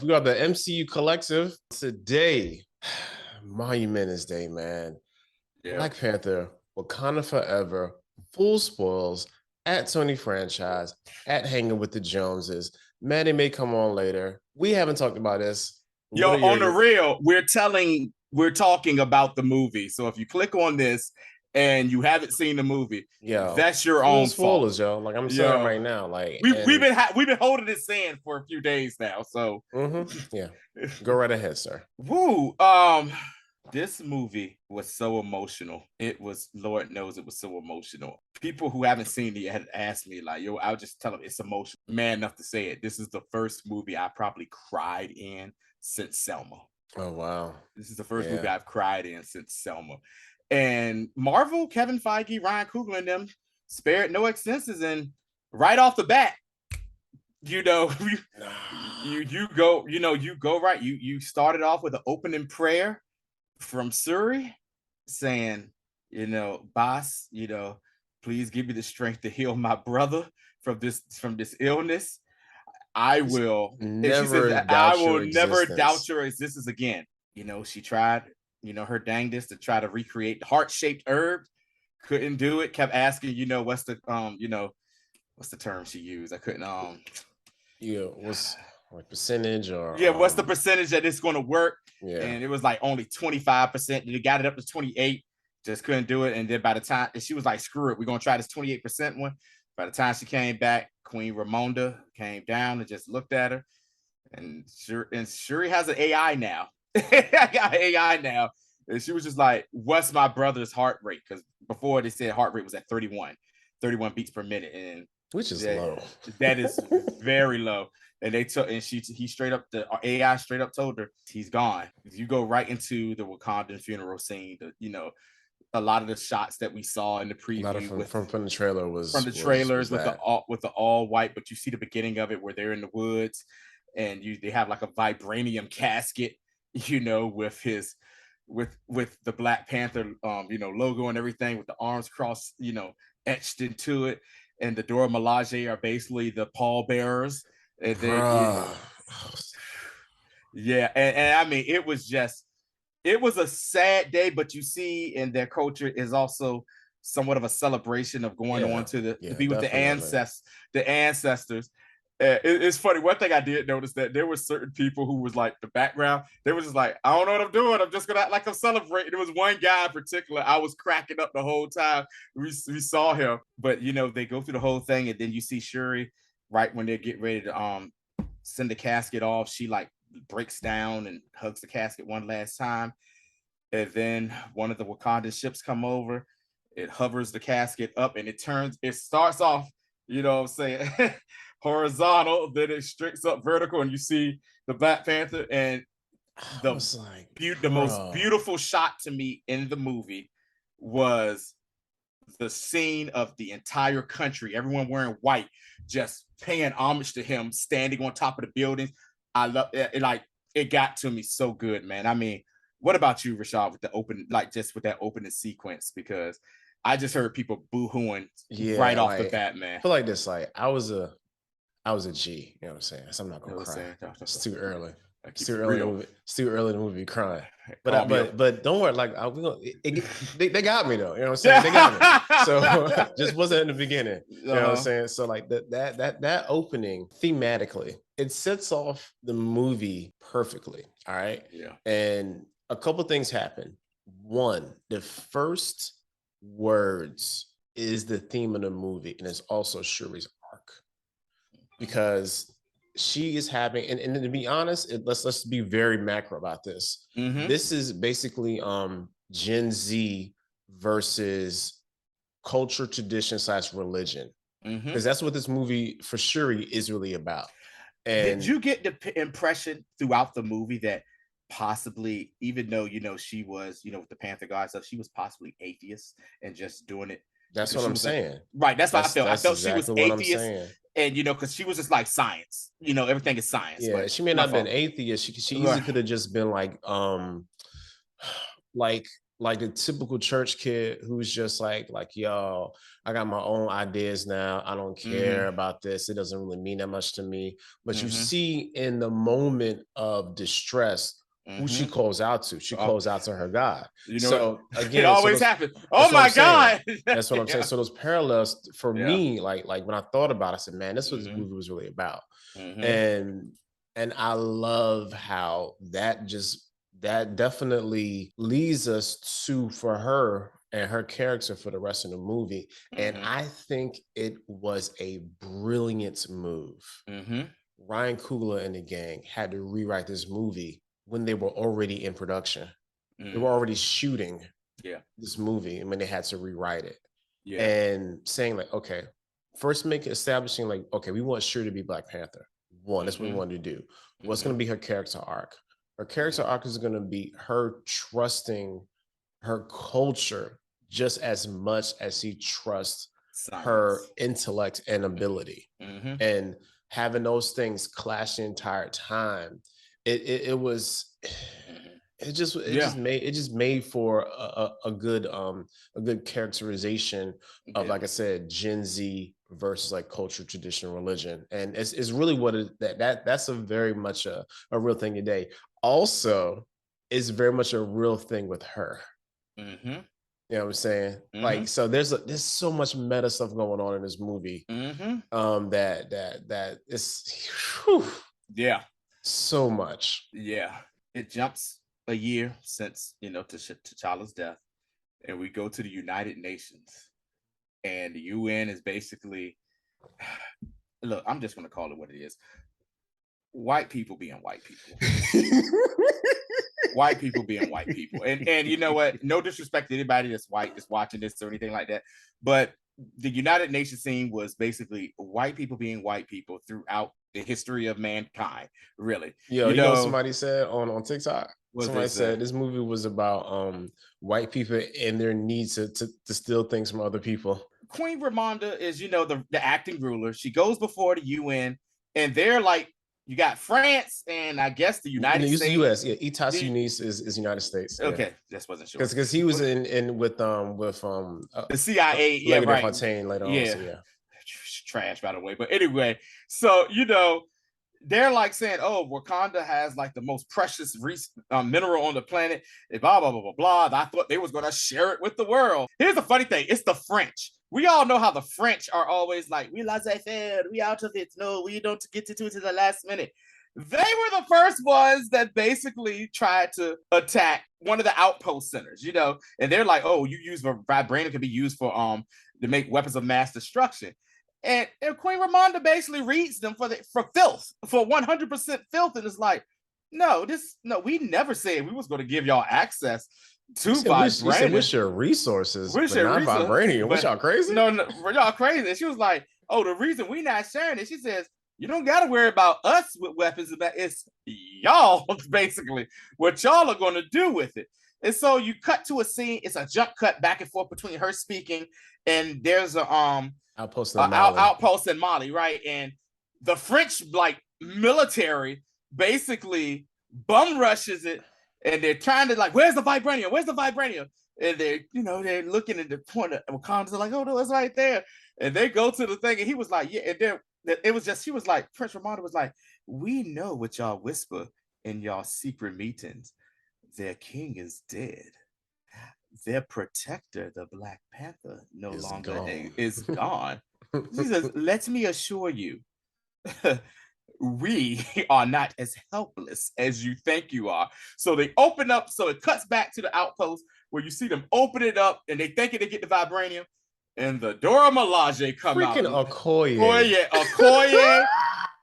We got the MCU collective today. Monumentous Day, man. Yeah. Black Panther, Wakanda Forever, full spoils, at Tony Franchise, at Hanging with the Joneses. Maddie may come on later. We haven't talked about this. Yo, on the real, we're talking about the movie. So if you click on this and you haven't seen the movie, that's your own spoilers, fault. yo. Like I'm saying right now, like we've been holding this in for a few days now. So yeah, go right ahead, sir. Woo. This movie was so emotional. It was, Lord knows it was so emotional. People who haven't seen it had asked me, like, yo, I'll just tell them it's emotional. Man enough to say it. This is the first movie I probably cried in since Selma. Oh, wow. This is the first movie I've cried in since Selma. And Marvel, Kevin Feige, Ryan Coogler, and them spared no expenses. And right off the bat, you go right. You started off with an opening prayer from Shuri saying, boss, please give me the strength to heal my brother from this illness. I will never doubt your existence again. She tried, her dangest to try to recreate heart-shaped herb. Couldn't do it. Kept asking, what's the term she used? I couldn't what's like percentage or what's the percentage that it's going to work? And it was like only 25%. You got it up to 28, just couldn't do it. And then by the time she was like, screw it, we're gonna try this 28% one. By the time she came back, Queen Ramonda came down and just looked at her. And Shuri has an AI now. I got AI now. And she was just like, what's my brother's heart rate? Because before they said heart rate was at 31 beats per minute. And which is low. That is very low. And he straight up, the AI straight up told her he's gone. You go right into the Wakandan funeral scene. A lot of the shots that we saw in the preview from the trailer was from the trailers with the all white, but you see the beginning of it where they're in the woods and they have like a vibranium casket, with the Black Panther logo and everything, with the arms crossed, etched into it. And the Dora Milaje are basically the pallbearers. And then, and I mean, it was a sad day, but you see in their culture is also somewhat of a celebration of going on to be with the ancestors. It's funny. One thing I did notice that there were certain people who was like the background. They were just like, I don't know what I'm doing. I'm just gonna act like I'm celebrating. There was one guy in particular. I was cracking up the whole time we saw him. But they go through the whole thing, and then you see Shuri right when they're getting ready to send the casket off. She like breaks down and hugs the casket one last time, and then one of the Wakandan ships come over. It hovers the casket up, and it starts off, what I'm saying, horizontal, then it stricts up vertical, and you see the Black Panther. And the most beautiful shot to me in the movie was the scene of the entire country, everyone wearing white, just paying homage to him, standing on top of the buildings. I love it. Like, it got to me so good, man. I mean, what about you, Rashad, with the with that opening sequence? Because I just heard people boo-hooing right off the bat, man. I feel like this, like I was a G, you know what I'm saying? So I'm not gonna cry. It's too early. It's too early to movie crying. But don't worry, like they got me though. You know what I'm saying? They got me. So just wasn't in the beginning. You know what I'm saying? So like that opening thematically, it sets off the movie perfectly. All right. Yeah. And a couple things happen. One, the first words is the theme of the movie, and it's also Shuri's arc. Because she is having, and to be honest, let's be very macro about this. Mm-hmm. This is basically Gen Z versus culture, tradition / religion, because that's what this movie for Shuri is really about. And did you get the impression throughout the movie that possibly, even though she was with the Panther God stuff, she was possibly atheist and just doing it? That's what I'm saying. Right. That's what I felt. I felt exactly she was atheist. And because she was just like science, everything is science. Yeah, she may not have been atheist. She easily could have just been like like the typical church kid who's just like, yo, I got my own ideas now. I don't care about this. It doesn't really mean that much to me. But you see in the moment of distress, who she calls out to. She calls out to her God. So again, it always happens. Oh my God. That's what I'm saying. So those parallels for me, like when I thought about it, I said, man, this was this movie was really about. And I love how that definitely leads us to, for her and her character for the rest of the movie. And I think it was a brilliant move. Ryan Coogler and the gang had to rewrite this movie when they were already in production. They were already shooting this movie, and when they had to rewrite it. And saying like, okay, first establishing like, okay, we want Shuri to be Black Panther. One, that's what we wanted to do. What's going to be her character arc? Her character arc is going to be her trusting her culture just as much as she trusts her intellect and ability. And having those things clash the entire time, it just made for a good characterization of, like I said, Gen Z versus like culture, tradition, religion. And it's really what that's a very much a real thing today. Also, it's very much a real thing with her. You know what I'm saying? Like, so there's so much meta stuff going on in this movie. That is so much. It jumps a year since T'Challa's death, and we go to the United Nations, and the UN is basically, look, I'm just going to call it what it is. White people being white people. White people being white people. And you know what? No disrespect to anybody that's white that's watching this or anything like that. But the United Nations scene was basically white people being white people throughout the history of mankind, really. You know what somebody said on TikTok? Somebody said this movie was about white people and their need to steal things from other people. Queen Ramonda is, the acting ruler. She goes before the UN, and they're like, you got France and I guess the United States. U.S. Yeah, Itas Unis is United States. Okay, just wasn't sure because he was in with the CIA. Yeah, right. Fontaine later on. So, trash, by the way. But anyway, so they're like saying, oh, Wakanda has like the most precious mineral on the planet. Blah blah blah blah blah. I thought they was gonna share it with the world. Here's the funny thing: it's the French. We all know how the French are always like, we laissez-faire, we out of it. No, we don't get to it to the last minute. They were the first ones that basically tried to attack one of the outpost centers, and they're like, oh, you use vibranium can be used for to make weapons of mass destruction. And Queen Ramonda basically reads them for filth, for 100% filth, and it's like, no, we never said we was going to give y'all access to vibranium. What's your resources? What's your vibranium? What y'all crazy? No, y'all crazy. And she was like, oh, the reason we not sharing it, she says, you don't got to worry about us with weapons. It's y'all, basically, what y'all are going to do with it. And so you cut to a scene. It's a jump cut back and forth between her speaking, and there's a outpost in Mali, right? And the French military basically bum rushes it, and they're trying to where's the vibranium? Where's the vibranium? And they're looking at the point of Wakanda's like, oh no, it's right there. And they go to the thing, and he was like, yeah. And then it was just, she was like, Prince Ramonda was like, we know what y'all whisper in y'all secret meetings. Their king is dead. Their protector, the Black Panther, is gone. She says, let me assure you, we are not as helpless as you think you are. So they open up, so it cuts back to the outpost where you see them open it up, and they think they get the vibranium, and the Dora Milaje come out. Freaking Okoye,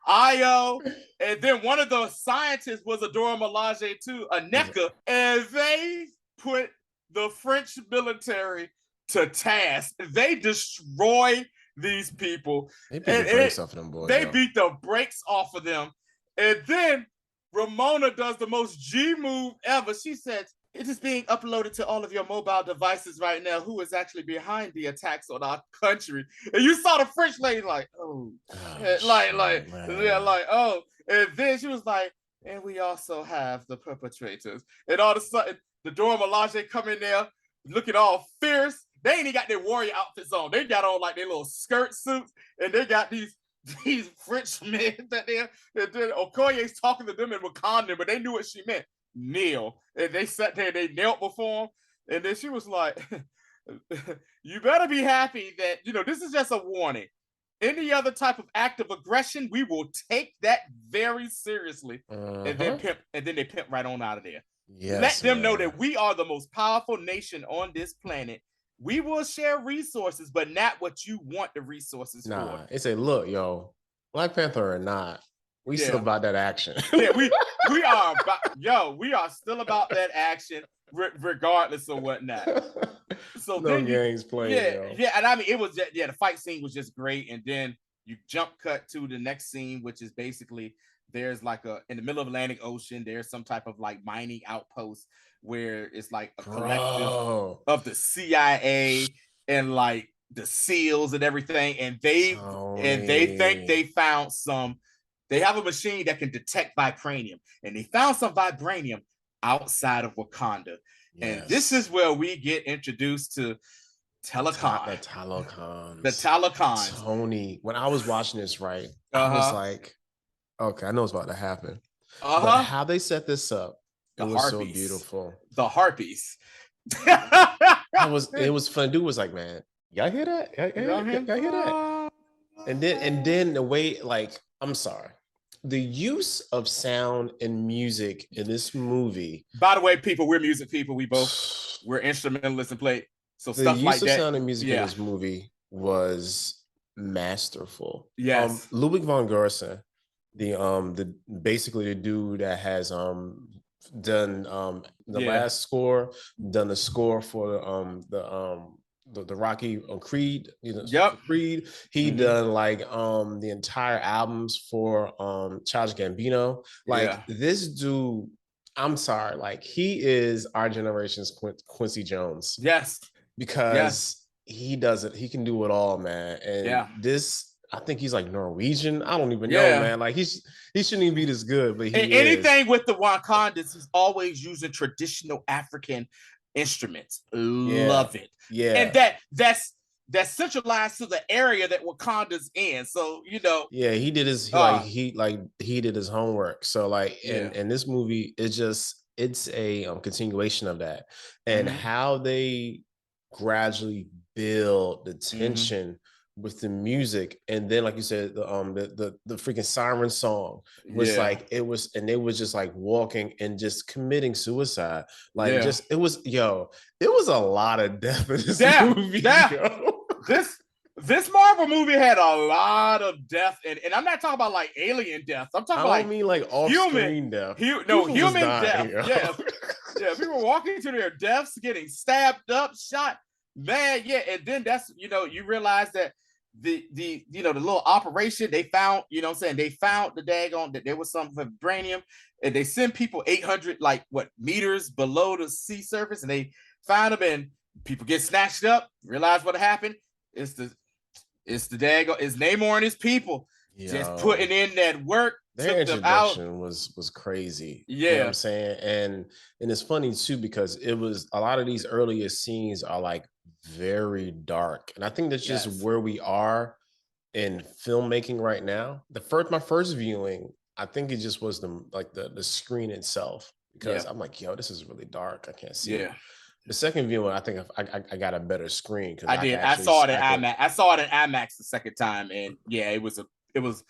Io, and then one of the scientists was a Dora Milaje too, Aneka, and they put the French military to task. They destroy these people. They beat the brakes off of them, boys. They beat the brakes off of them. And then Ramona does the most G move ever. She says, it is being uploaded to all of your mobile devices right now. Who is actually behind the attacks on our country? And you saw the French lady oh. And then she was like, and we also have the perpetrators. And all of a sudden, the Dora Milaje come in there looking all fierce. They ain't even got their warrior outfits on. They got on like their little skirt suits, and they got these French men that there. And then Okoye's talking to them in Wakanda, but they knew what she meant. Kneel. And they sat there and they knelt before him. And then she was like, you better be happy that, this is just a warning. Any other type of act of aggression, we will take that very seriously. And then they pimp right on out of there. Yes, let them know that we are the most powerful nation on this planet. We will share resources, but not what you want the resources for. They say, look, yo, Black Panther or not, we still about that action. Yeah, we are about, we are still about that action, regardless of whatnot. So no games playing. Yeah, and I mean, it was the fight scene was just great, and then you jump cut to the next scene, which is basically there's like in the middle of Atlantic Ocean, there's some type of like mining outpost where it's like a collective of the CIA and like the SEALs and everything, and they think they found they have a machine that can detect vibranium, and they found some vibranium outside of Wakanda. Yes. And this is where we get introduced to Telecon. The Telecons. Tony, when I was watching this, right, I was like, okay, I know it's about to happen. But how they set this up, it was so beautiful. The Harpies. It was fun. Dude was like, man, y'all hear that? Y'all hear that? And then the way, like, I'm sorry. The use of sound and music in this movie. By the way, people, we're music people. We're instrumentalists and play. So stuff like that. The use of sound and music in this movie was masterful. Yes. Ludwig von Gersen, the basically the dude that has done the last score, done the score for the Rocky Creed, Creed. He done like the entire albums for Childish Gambino. Like this dude, I'm sorry, like he is our generation's Quincy Jones. Yes, because he does it. He can do it all, man. And this, I think he's like Norwegian. I don't even know, man. Like he shouldn't even be this good, but anything with the Wakandas, he's always using traditional African instruments. Love it. Yeah. And that's centralized to the area that Wakanda's in. So, Yeah, he did his he did his homework. So like and this movie is it's a continuation of that. And how they gradually build the tension with the music, and then like you said, the freaking siren song was like it was just like walking and just committing suicide. Like it was a lot of death in this movie. This Marvel movie had a lot of death, and I'm not talking about like alien death. I'm talking I mean like off-screen death. Human death. Yeah, people walking to their deaths, getting stabbed up, shot. Man, and then that's you realize that the little operation they found, they found the daggone that there was some vibranium, and they send people 800 meters below the sea surface, and they find them, and people get snatched up. Realize what happened? It's the daggone, it's Namor and his people just putting in that work. Their introduction was crazy. Yeah. You know what I'm saying? And it's funny too, because it was a lot of these earlier scenes are like very dark. And I think that's just where we are in filmmaking right now. My first viewing, I think it just was the screen itself, because I'm like, yo, this is really dark. I can't see it. The second viewing, I think I got a better screen. I did. I saw it in IMAX. I saw it in IMAX the second time, and it was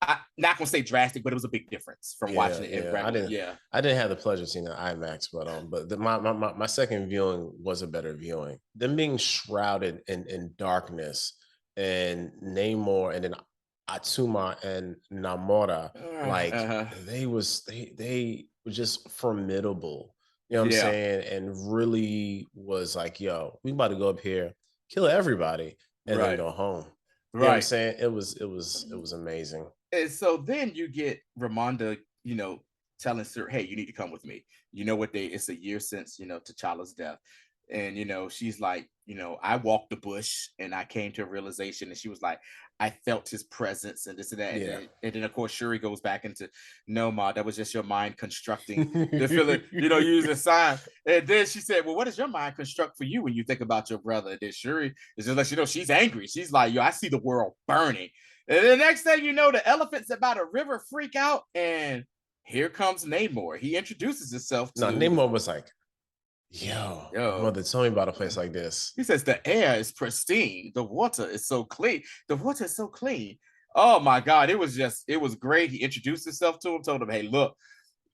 I'm not gonna say drastic, but it was a big difference from watching it in regular. I didn't have the pleasure of seeing the IMAX, but my second viewing was a better viewing. Them being shrouded in darkness, and Namor and then Atuma and Namora, they were just formidable. You know what I'm saying? And really was like, yo, we about to go up here, kill everybody, and then go home. You know what I'm saying? It was amazing. And so then you get Ramonda, telling Sir, hey, you need to come with me. You know what it's a year since, T'Challa's death. And, she's like, I walked the bush and I came to a realization. And she was like, I felt his presence and this and that. Yeah. And then of course, Shuri goes back into, no, Ma, that was just your mind constructing the feeling, using sign. And then she said, well, what does your mind construct for you when you think about your brother? And then Shuri is just like, she's angry. She's like, I see the world burning. And the next thing you know, the elephants about a river freak out. And here comes Namor. He introduces himself to. No, Namor was like, Yo, mother, tell me about a place like this. He says the air is pristine. The water is so clean. The water is so clean. Oh my God. It was great. He introduced himself to him, told him, hey, look,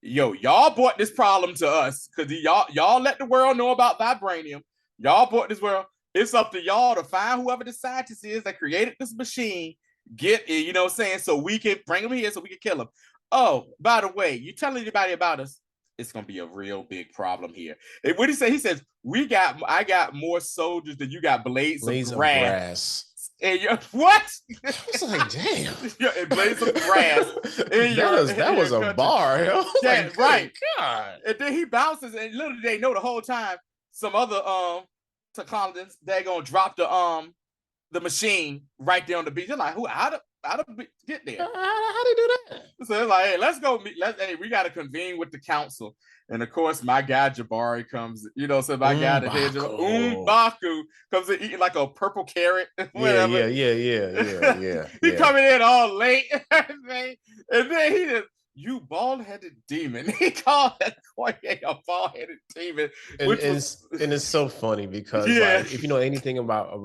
y'all brought this problem to us because y'all let the world know about vibranium. Y'all brought this world. It's up to y'all to find whoever the scientist is that created this machine. Get it, so we can bring him here so we can kill him. Oh, by the way, you tell anybody about us, it's gonna be a real big problem here. And what he say? He says, I got more soldiers than you got blades of grass. And what? I was like, damn. And blades of grass. That was a bar. Yeah, like, right. God. And then he bounces, and literally they know the whole time some other Wakandans, they're gonna drop the machine right there on the beach. They're like, how to get there? How do you do that? So they're like, hey, let's go meet. We got to convene with the council. And of course, my guy Jabari comes. So my guy, the head M'Baku, comes in eating like a purple carrot. Whatever. Yeah. He coming in all late, and then he just, you bald-headed demon. He called that Okoye a bald-headed demon, and it's so funny because like, if you know anything about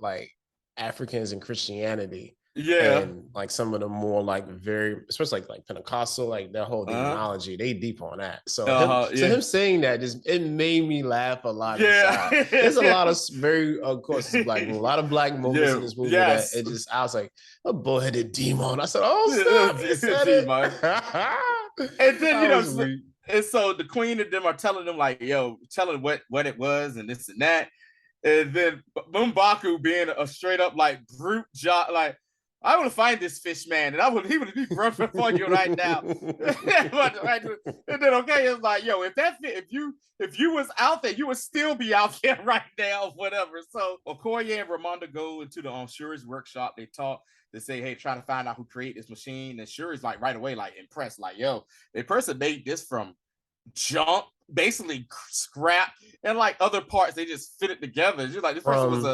like Africans and Christianity. Yeah, and like some of the more like very, especially like Pentecostal, like their whole demonology, they deep on that. So him saying that it made me laugh a lot. Yeah, there's a lot of very, of course, like a lot of black moments in this movie that it just, I was like, a bullheaded demon. I said, oh, snap, he said it. And then and so the queen and them are telling them like, telling what it was and this and that. And then M'Baku being a straight up like brute job, like, I want to find this fish man, and he would be brushing for you right now. And then it's like, if you was out there, you would still be out there right now, whatever. So Okoye and Ramonda go into the Shuri's workshop. They talk. They say, hey, trying to find out who created this machine. And Shuri's like right away, like impressed, like, the person made this from junk, basically scrap, and like other parts, they just fit it together. You're like, this person was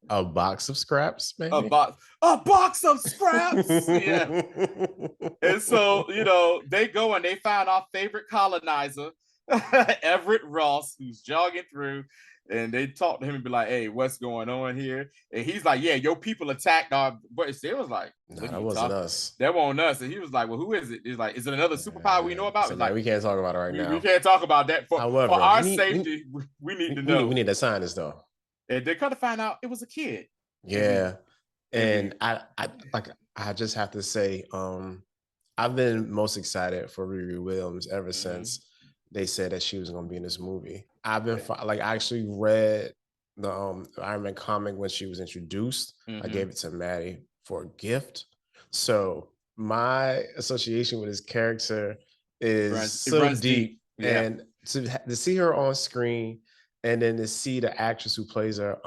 a box of scraps, maybe? A box of scraps. Yeah. And so, they go and they find our favorite colonizer, Everett Ross, who's jogging through, and they talk to him and be like, hey, what's going on here? And he's like, yeah, your people attacked our, but it was like, no, that wasn't us. That wasn't us. And he was like, well, who is it? He's like, is it another superpower we know about? So like, we can't talk about it right now. We can't talk about that. For our safety, we need to know. We need a scientist though. And they kind of find out it was a kid. Yeah. And I just have to say, I've been most excited for Riri Williams ever since they said that she was going to be in this movie. I've been I actually read the Iron Man comic when she was introduced. I gave it to Madi for a gift. So my association with his character is so deep. Yeah. And to see her on screen, and then to see the actress who plays her,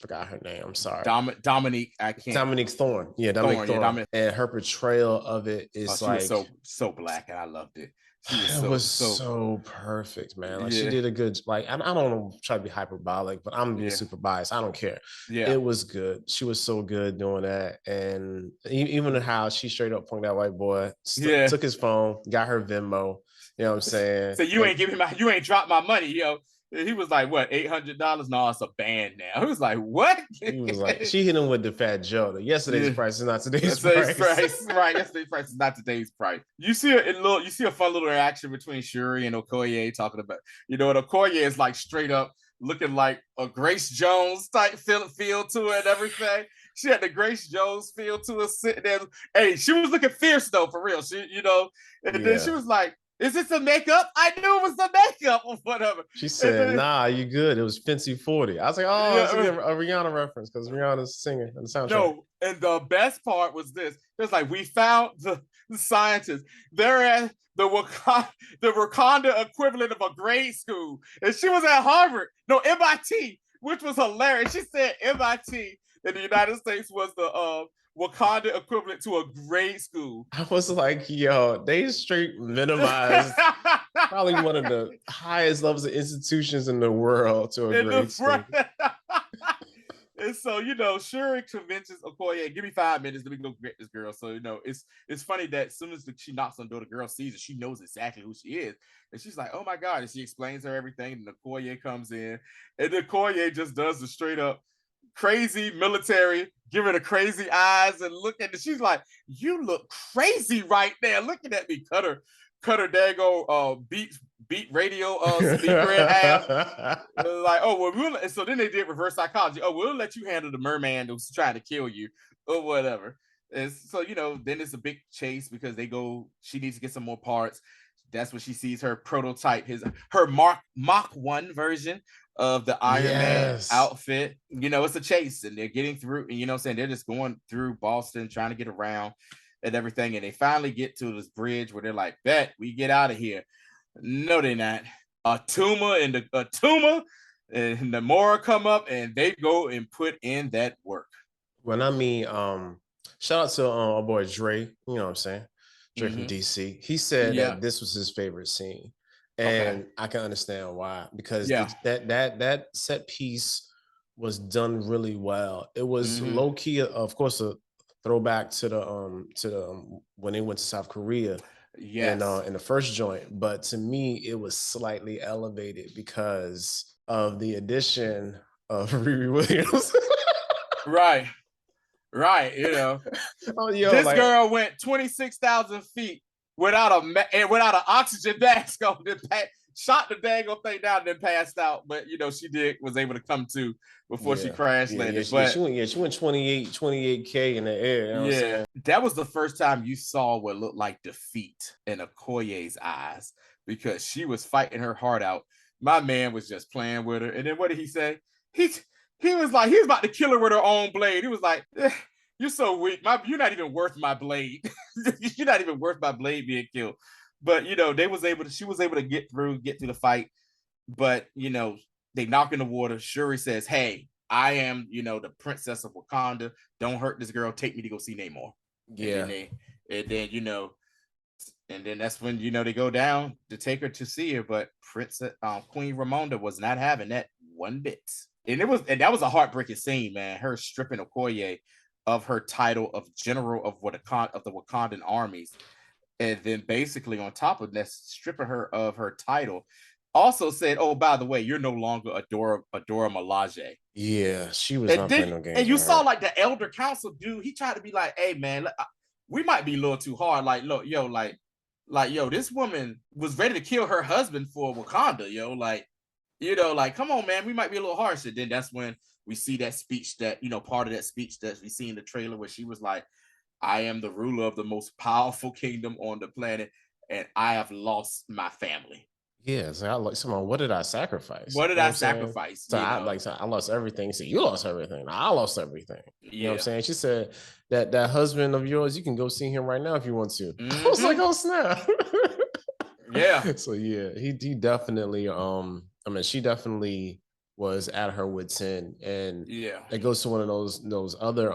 forgot her name. I'm sorry. Dominique. Dominique Thorne. Yeah, Dominique Thorne. And her portrayal of it is like so black, and I loved it. It was so perfect, man. Like she did a good. Like I don't want to try to be hyperbolic, but I'm being super biased. I don't care. Yeah, it was good. She was so good doing that, and even how she straight up punked that white boy. Took his phone, got her Venmo. You know what I'm saying? So you ain't dropped my money, yo. He was like, what, $800? No, it's a band now. He was like, what? He was like, she hit him with the fat joke. Yesterday's price is not today's price. Right, yesterday's price is not today's price. You see a fun little interaction between Shuri and Okoye talking about, and Okoye is like straight up looking like a Grace Jones type feel to it and everything. She had the Grace Jones feel to her sitting there. Hey, she was looking fierce though, for real. She, and then she was like, is this the makeup? I knew it was the makeup or whatever. She said, nah, you good. It was Fancy 40. I was like, it's a Rihanna reference because Rihanna's singing on the soundtrack. No, and the best part was this. It was like, we found scientists. They're at the Wakanda equivalent of a grade school. And she was at Harvard, no, MIT, which was hilarious. She said MIT in the United States was the Wakanda equivalent to a grade school. I was like, yo, they straight minimized probably one of the highest levels of institutions in the world to a grade school. And so, Shuri convinces Okoye, give me 5 minutes, let me go get this girl. So, it's funny that as soon as she knocks on the door, the girl sees her, she knows exactly who she is. And she's like, oh my God. And she explains her everything. And Okoye comes in. And Okoye just does the straight up crazy military, giving her crazy eyes and look at it. She's like, you look crazy right there, looking at me. Cut her dago beat radio speaker in half. Like, oh well, so then they did reverse psychology. Oh, we'll let you handle the merman who's trying to kill you or whatever. And so then it's a big chase because she needs to get some more parts. That's when she sees her prototype, her Mach 1 version of the Iron Man outfit. It's a chase and they're getting through, and they're just going through Boston trying to get around and everything. And they finally get to this bridge where they're like, bet we get out of here. No, they're not. Atuma and Namora come up and they go and put in that work. When shout out to our boy Dre, you know what I'm saying? Dre from DC. He said that this was his favorite scene. And I can understand why, because that set piece was done really well. It was low key, of course, a throwback to the when they went to South Korea. Yes. And in the first joint, but to me, it was slightly elevated because of the addition of Riri Williams. Right. This girl went 26,000 feet without an oxygen mask on. Shot the dang old thing down and then passed out. But was able to come to before she crash landed. She went 28K in the air. You know that was the first time you saw what looked like defeat in Okoye's eyes because she was fighting her heart out. My man was just playing with her. And then what did he say? He was like, he was about to kill her with her own blade. He was like, you're so weak. You're not even worth my blade. You're not even worth my blade being killed. But she was able to get through the fight. But they knock in the water. Shuri says, hey, I am, the princess of Wakanda. Don't hurt this girl. Take me to go see Namor. Yeah. And then that's when they go down to take her to see her. But Queen Ramonda was not having that one bit. And that was a heartbreaking scene, man. Her stripping Okoye of her title of general of the Wakandan armies. And then basically on top of that, stripping her of her title, also said, oh, by the way, you're no longer Adora Milaje. Yeah, she was not playing no games. And you saw like the elder council dude, he tried to be like, hey man, we might be a little too hard. Like, look, yo, this woman was ready to kill her husband for Wakanda, yo. Like, come on, man, we might be a little harsh. And then that's when we see that speech that, part of that speech that we see in the trailer where she was like, I am the ruler of the most powerful kingdom on the planet, and I have lost my family. Yeah, so what did I sacrifice? What did I sacrifice? So I lost everything. So you lost everything. I lost everything. You know what I'm saying? She said that husband of yours, you can go see him right now if you want to. I was like, oh snap. Yeah. So yeah, he definitely she definitely was at her wit's end. And it goes to one of those other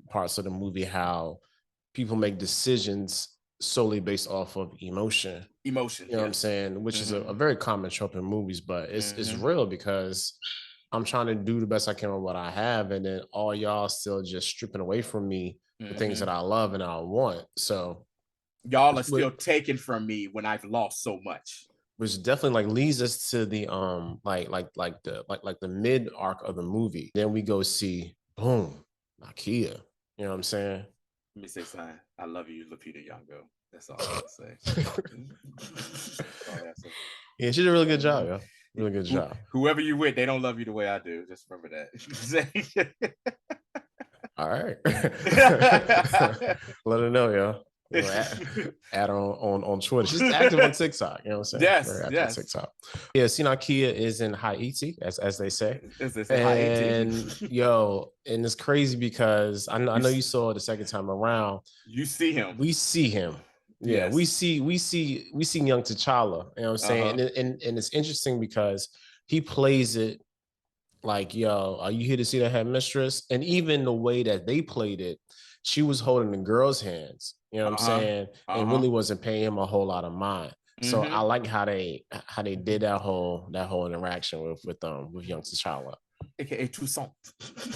parts of the movie how people make decisions solely based off of emotion. You know what I'm saying? Which is a very common trope in movies, but it's real because I'm trying to do the best I can with what I have, and then all y'all still just stripping away from me the things that I love and I want. So y'all are still taken from me when I've lost so much. Which definitely leads us to the the mid arc of the movie. Then we go see boom, Nakia. You know what I'm saying? Let me say something. I love you, Lupita Nyong'o. That's all I have to say. Yeah, she did a really good job, yo. Really good job. Whoever you with, they don't love you the way I do. Just remember that. All right. Let her know, yo. Add her on Twitter. She's active on TikTok. You know what I'm saying? Yes. On TikTok. Yeah, Nakia is in Haiti, as they say. And yo, and it's crazy because I know you saw it the second time around. You see him. We see him. Yeah, we see young T'Challa, you know what I'm saying? And it's interesting because he plays it like, yo, are you here to see the headmistress? And even the way that they played it, she was holding the girl's hands, you know what I'm saying? And really wasn't paying him a whole lot of mind. So I like how they did that whole interaction with young T'Challa. AKA Toussaint.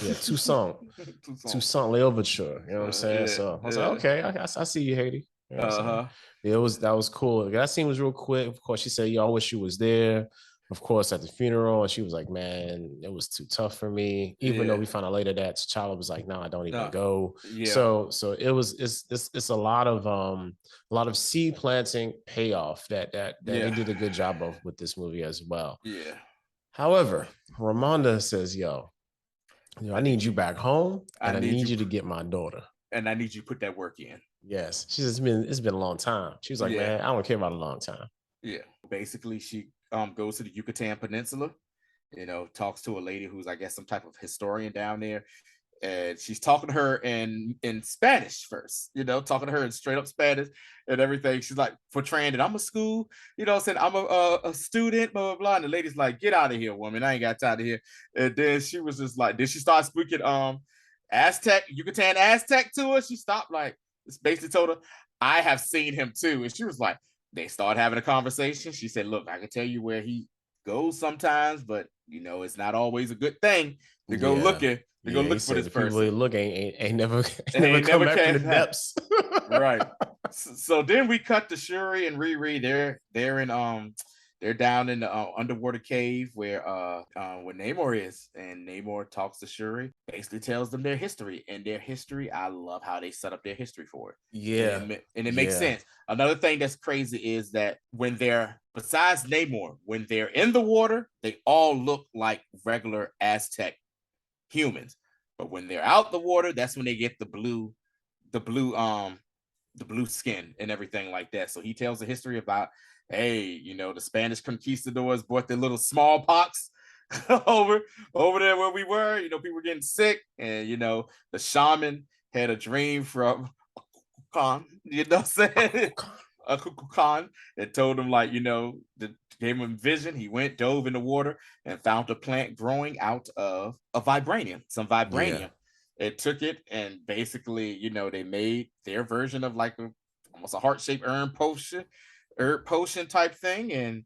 Yeah, Toussaint L'Ouverture. You know what I'm saying? So I was like, okay, I see you, Haiti. You know that was cool. That scene was real quick. Of course, she said, "Yo, I wish you was there." Of course, at the funeral, and she was like, "Man, it was too tough for me." Even though we found out later that T'Challa was like, "No, I don't even go." So it's a lot of seed planting payoff that they did a good job of with this movie as well. Yeah. However, Ramonda says, "Yo, I need you back home, and I need you to get my daughter, and I need you to put that work in." Yes, she says it's been a long time. She was like, "Man, I don't care about a long time." Yeah, basically, she goes to the Yucatan Peninsula, talks to a lady who's, I guess, some type of historian down there, and she's talking to her in Spanish first, talking to her in straight up Spanish and everything. She's like portraying that I'm a school, saying I'm a student, blah blah blah. And the lady's like, "Get out of here, woman! I ain't got time to hear." And then she was just like, then she started speaking Yucatan Aztec to her. She stopped, like, it's basically told her, "I have seen him too." And she was like, they started having a conversation. She said, "Look, I can tell you where he goes sometimes, but it's not always a good thing to go looking." Go look for this person. People look ain't never come back from the depths. Right. So then we cut to Shuri and Riri. They're down in the underwater cave where Namor is, and Namor talks to Shuri, basically tells them their history. And their history, I love how they set up their history for it. Yeah. And it makes sense. Another thing that's crazy is that besides Namor, when they're in the water, they all look like regular Aztec humans, but when they're out the water, that's when they get the blue skin and everything like that. So he tells the history about, hey, the Spanish conquistadors brought their little smallpox over there where we were. People were getting sick, and the shaman had a dream from Khan, what I'm saying? A Khan, that told him, like, gave him vision. He dove in the water and found a plant growing out of some vibranium. It took it, and basically, they made their version of like almost a heart-shaped herb potion type thing. And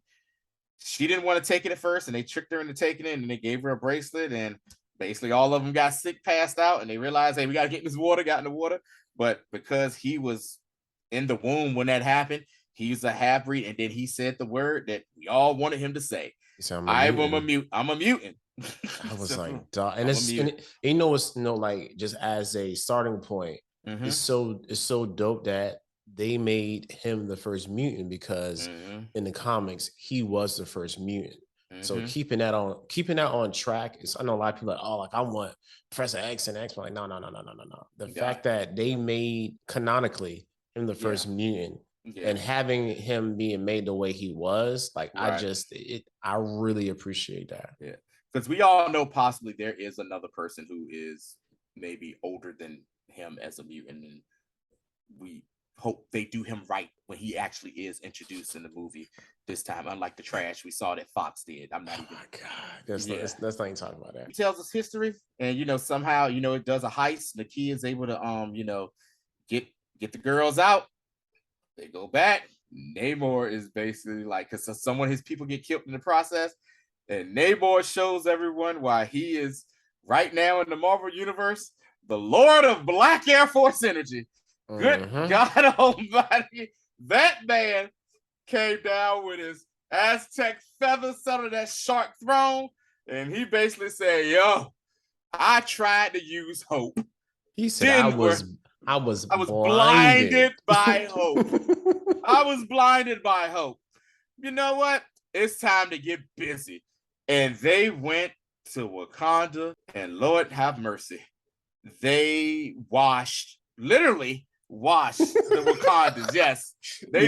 she didn't want to take it at first, and they tricked her into taking it, and they gave her a bracelet, and basically all of them got sick, passed out, and they realized, hey, we got to get in this water, got in the water. But because he was in the womb when that happened, he's a half-breed, and then he said the word that we all wanted him to say. I'm a mutant. I was like, duh. And it's like, just as a starting point, it's so dope that they made him the first mutant, because in the comics he was the first mutant. So keeping that on track is, I know a lot of people are like, oh, like, I want Professor X and X, but like, no. The fact that they made canonically him the first mutant, and having him being made the way he was, like, I really appreciate that. Yeah, because we all know possibly there is another person who is maybe older than him as a mutant, and we hope they do him right when he actually is introduced in the movie this time, unlike the trash we saw that Fox did. I'm not even. Oh my God, let's not even talk about that. He tells us history, and somehow it does a heist. And the key is able to get the girls out. They go back. Namor is basically like, because his people get killed in the process, and Namor shows everyone why he is right now in the Marvel universe the Lord of Black Air Force Energy. Good God Almighty, that man came down with his Aztec feathers set on that shark throne, and he basically said, "Yo, I tried to use hope." He said, I was blinded by hope. I was blinded by hope. You know what? It's time to get busy. And they went to Wakanda, and Lord have mercy, they literally washed the Wakandans. Yes, they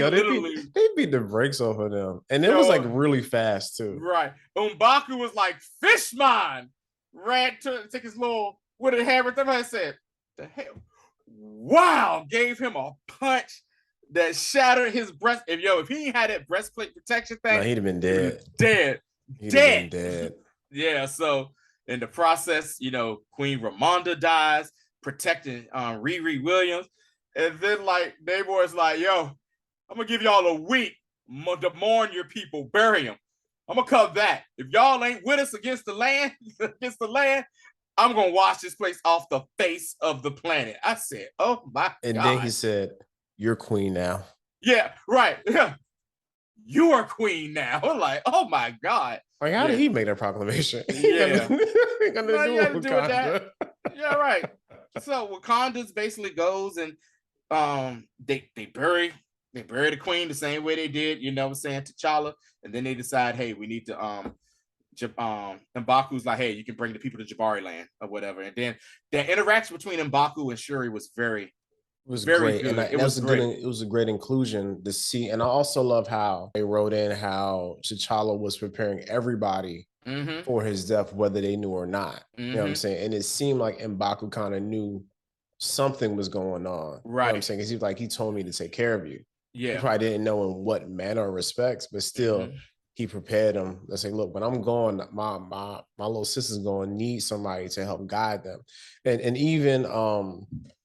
beat the brakes off of them, and it was like really fast too. Right, M'Baku was like, "Fishman," ran to take his little wooden hammer. I said, "The hell!" Wow, gave him a punch that shattered his breast. If he ain't had that breastplate protection thing, no, he'd have been dead. Dead. He'd have been dead. Yeah. So in the process, Queen Ramonda dies, protecting Riri Williams. And then like Namor's like, yo, I'm gonna give y'all a week to mourn your people, bury them. I'm gonna come back. If y'all ain't with us against the land, I'm gonna wash this place off the face of the planet. I said, oh my God. And then he said, you're queen now. Yeah, right. Yeah. You are queen now. I'm like, oh my God. Like, how did he make that proclamation? Yeah. Got to do with that. Yeah, right. So Wakanda's basically goes and they bury the queen the same way they did, T'Challa, and then they decide, hey, we need to M'Baku's like, hey, you can bring the people to Jabari land or whatever. And then the interaction between M'Baku and Shuri was very great. Good. And it was great. It was a great inclusion to see. And I also love how they wrote in how T'Challa was preparing everybody for his death, whether they knew or not. You know what I'm saying? And it seemed like M'Baku kind of knew something was going on. Right. You know what I'm saying? Because he was like, he told me to take care of you. Yeah. He probably didn't know in what manner or respects, but still he prepared them. They say, look, when I'm going, my little sister's going to need somebody to help guide them. And even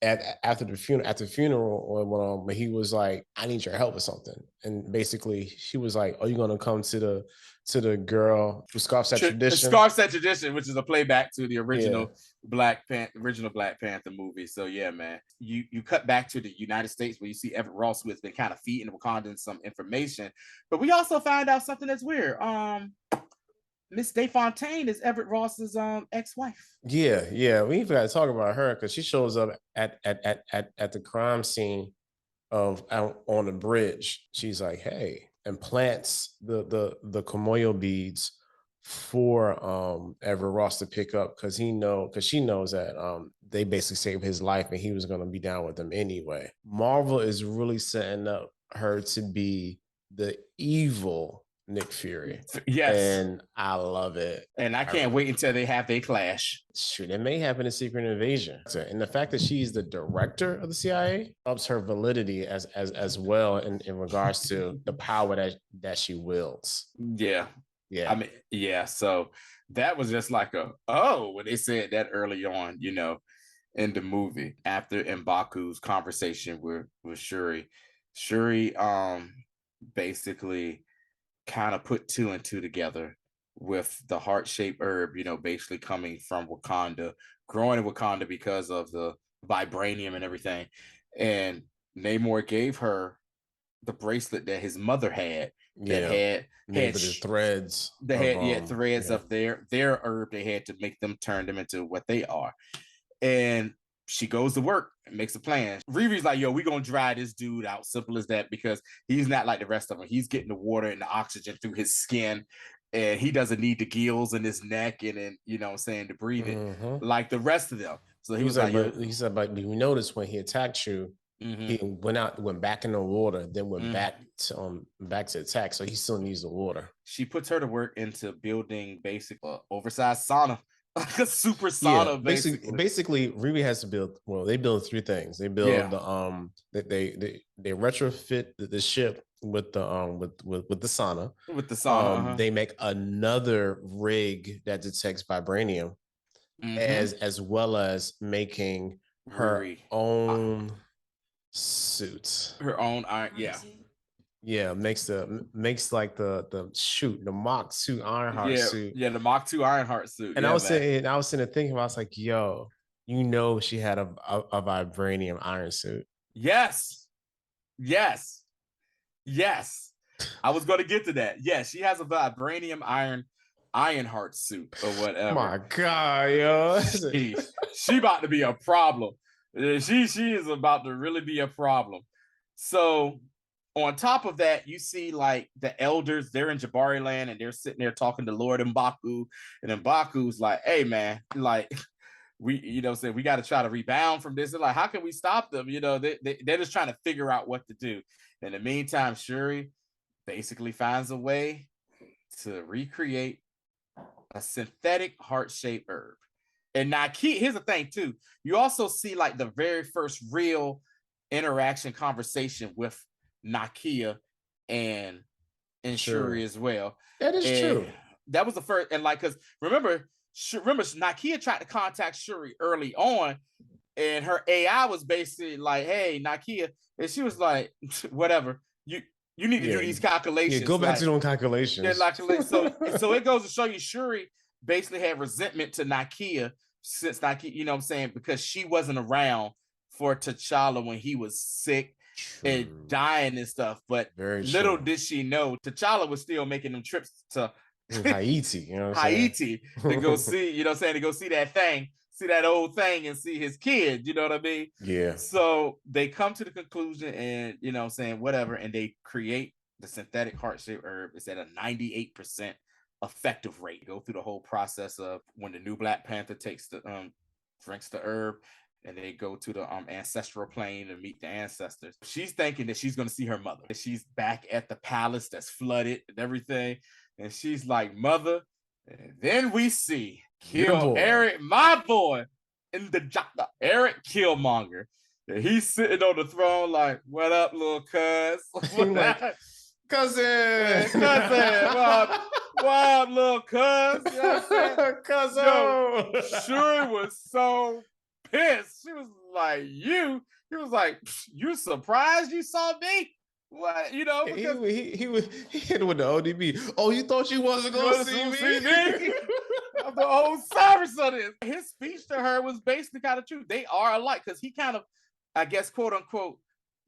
after the funeral, when he was like, I need your help with something. And basically she was like, are you going to come to the girl who scarfs that tradition? Scarfs that tradition, which is a playback to the original Black Panther movie. So yeah, man, you cut back to the United States where you see Everett Ross, who has been kind of feeding Wakandans some information, but we also find out something that's weird. Miss DeFontaine is Everett Ross's ex-wife. Yeah, we even got to talk about her because she shows up at the crime scene on the bridge. She's like, hey, and plants the Komoyo beads for Everett Ross to pick up because she knows that they basically saved his life and he was going to be down with them anyway. Marvel is really setting up her to be the evil Nick Fury. Yes. And I love it. And I can't wait until they have their clash. Shoot, it may happen in Secret Invasion. And the fact that she's the director of the CIA helps her validity as well in regards to the power that she wields. Yeah. I mean, yeah. So that was just like when they said that early on, in the movie after M'Baku's conversation with Shuri basically kind of put 2 and 2 together with the heart-shaped herb, basically coming from Wakanda, growing in Wakanda because of the vibranium and everything. And Namor gave her the bracelet that his mother had that had threads. Threads of their herb. They had to turn them into what they are. And she goes to work and makes a plan. Riri's like, yo, we're going to dry this dude out. Simple as that, because he's not like the rest of them. He's getting the water and the oxygen through his skin, and he doesn't need the gills in his neck and then, to breathe it like the rest of them. So he was like, he said, but you notice when he attacked you, he went back in the water, then went back to attack. So he still needs the water. She puts her to work into building basic oversized sauna. Like a super sauna, basically Riri has to build. Well, they build 3 things. They build they retrofit the ship with the with the sauna. With the sauna, they make another rig that detects vibranium, as well as making her own suit. Her own iron, Yeah, makes like the Mach 2 Ironheart suit. Yeah, the Mach 2 Ironheart suit. And I was sitting there thinking, I was like, yo, she had a vibranium iron suit. Yes. I was going to get to that. Yes, she has a vibranium Ironheart suit or whatever. My God, yo. she about to be a problem. She is about to really be a problem. So on top of that, you see like the elders, they're in Jabari land and they're sitting there talking to Lord M'Baku, and M'Baku's like, hey man, like we got to try to rebound from this. They're like, how can we stop them? They're just trying to figure out what to do. In the meantime, Shuri basically finds a way to recreate a synthetic heart-shaped herb. And now here's the thing too. You also see like the very first real interaction conversation with Nakia and Shuri as well. That is true. That was the first, and like, because remember Nakia tried to contact Shuri early on, and her AI was basically like, "Hey, Nakia," and she was like, "Whatever, you need to do these calculations. Yeah, go back to doing calculations." Yeah, like, so it goes to show you, Shuri basically had resentment to Nakia since Nakia, you know what I'm saying, because she wasn't around for T'Challa when he was sick and dying and stuff. But little did she know, T'Challa was still making them trips to Haiti, you know what I'm Haiti to go see, you know what I'm saying, to go see that thing, see that old thing, and see his kid, you know what I mean? Yeah. So they come to the conclusion, and you know what I'm saying, whatever, and they create the synthetic heart-shaped herb. It's at a 98% effective rate. Go through the whole process of when the new Black Panther takes the drinks the herb, and they go to the ancestral plane to meet the ancestors. She's thinking that she's going to see her mother. She's back at the palace that's flooded and everything, and she's like, "Mother," and then we see Eric, my boy, in the chapter, Eric Killmonger. And he's sitting on the throne like, "What up, little cuz?" Cousin, what up, little cuz? You know what I'm cousin. Yo, Shuri was so pissed. She was like, "You?" He was like, "You surprised you saw me?" What, you know? Because he hit with the ODB. Oh, you thought you wasn't gonna see me? The whole service of this. His speech to her was basically kind of true. They are alike, because he kind of, I guess, quote unquote,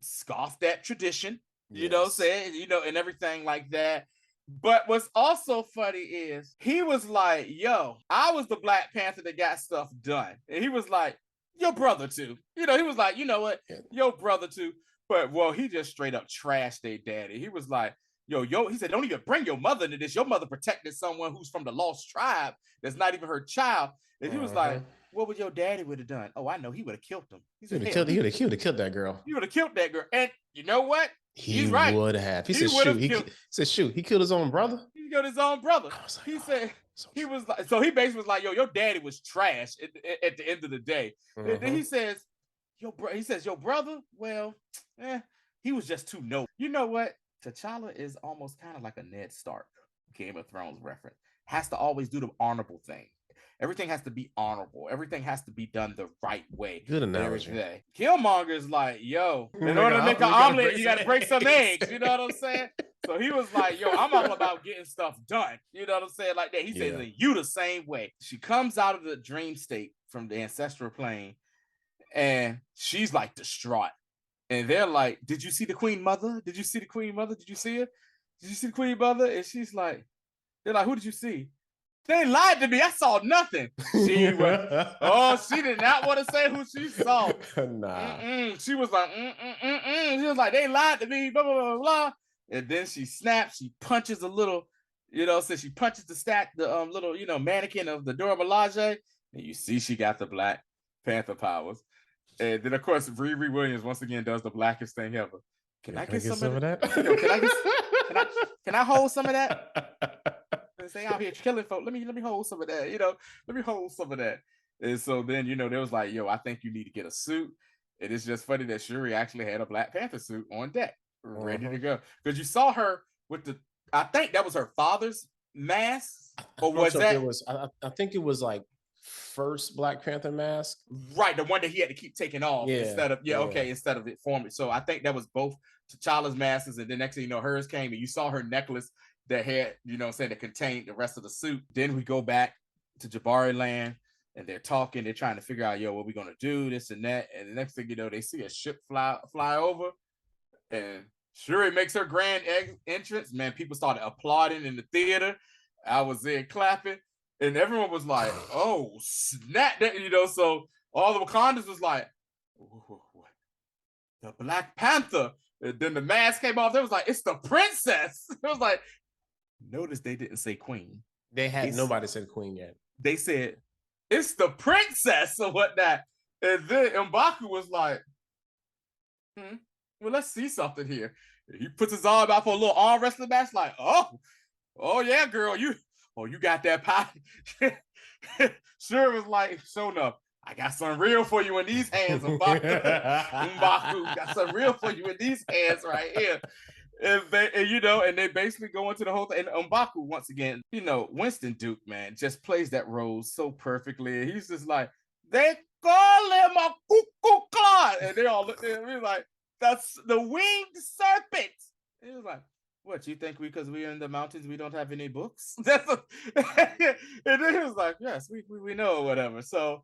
scoffed at tradition. You know, saying, you know, and everything like that. But what's also funny is he was like, "Yo, I was the Black Panther that got stuff done." And he was like, "Your brother too." You know, he was like, "You know what? Your brother too." But, well, he just straight up trashed their daddy. He was like, yo, he said, "Don't even bring your mother into this. Your mother protected someone who's from the lost tribe that's not even her child." And he was like, "What would your daddy would have done?" "Oh, I know, he would have killed him." He would have killed that girl. He would have killed that girl. And you know what? He's right. Would have. He said, "Shoot." He said, "Shoot." He killed his own brother. He killed his own brother. Like, he said, he was like, so he basically was like, "Yo, your daddy was trash at the end of the day." And then he says, "Your brother, well, he was just too noble." You know what? T'Challa is almost kind of like a Ned Stark, Game of Thrones reference. Has to always do the honorable thing. Everything has to be honorable. Everything has to be done the right way. Good analogy. Killmonger is like, "Yo, in order to make an omelet, you got to break some eggs." You know what I'm saying? So he was like, "Yo, I'm all about getting stuff done." You know what I'm saying? Like that. He says, "You the same way." She comes out of the dream state from the ancestral plane, and she's like distraught. And they're like, "Did you see the Queen Mother? Did you see the Queen Mother? Did you see her? Did you see the Queen Mother?" And she's like, they're like, "Who did you see?" "They lied to me. I saw nothing." She did not want to say who she saw. Nah. She was like, She was like, "They lied to me, blah, blah, blah, blah." And then she snaps. She punches a little, you know, so she punches the little, you know, mannequin of the Dora Milaje. And you see she got the Black Panther powers. And then, of course, Riri Williams once again does the blackest thing ever. Can I get some of that? Can I hold some of that? Say, "Out here killing folk. Let me hold some of that. You know, let me hold some of that." And so then, you know, they was like, "Yo, I think you need to get a suit." And it's just funny that Shuri actually had a Black Panther suit on deck, ready to go. Because you saw her with I think that was her father's mask, or was that? I think it was like first Black Panther mask, right? The one that he had to keep taking off instead of instead of it forming. So I think that was both T'Challa's masks, and then next thing you know, hers came, and you saw her necklace that had, you know, saying that contained the rest of the suit. Then we go back to Jabari land, and they're talking. They're trying to figure out, "Yo, what we gonna do, this and that." And the next thing you know, they see a ship fly over, and Shuri makes her grand entrance. Man, people started applauding in the theater. I was there clapping, and everyone was like, "Oh, snap!" That, you know, so all the Wakandans was like, "What? The Black Panther." And then the mask came off. They was like, "It's the princess." It was like, notice they didn't say queen. Nobody said queen yet. They said, "It's the princess," or whatnot. And then M'Baku was like, "Well, let's see something here." He puts his arm out for a little arm wrestling match, like, oh yeah, girl, you got that pie. Sure was like, "Show enough, I got something real for you in these hands, M'Baku. M'Baku got something real for you in these hands right here. And they basically go into the whole thing. And M'Baku, once again, Winston Duke, man, just plays that role so perfectly. He's just like, they call him a cuckoo cloud. And they all look at him like, that's the winged serpent. And he was like, what, you think because we're in the mountains, we don't have any books? And then he was like, yes, we know, whatever. So,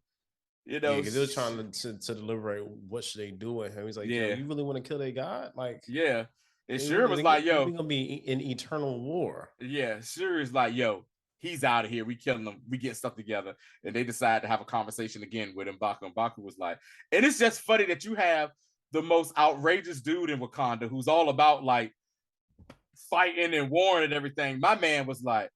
they were trying to deliberate what should they do with him. He's like, yo, you really want to kill their god? Like, yeah. And Shuri was like, yo, we're gonna be in eternal war. Yeah, Shuri's like, yo, he's out of here. We killing him. We get stuff together. And they decide to have a conversation again with M'Baku. M'Baku was like, and it's just funny that you have the most outrageous dude in Wakanda who's all about like fighting and warring and everything. My man was like,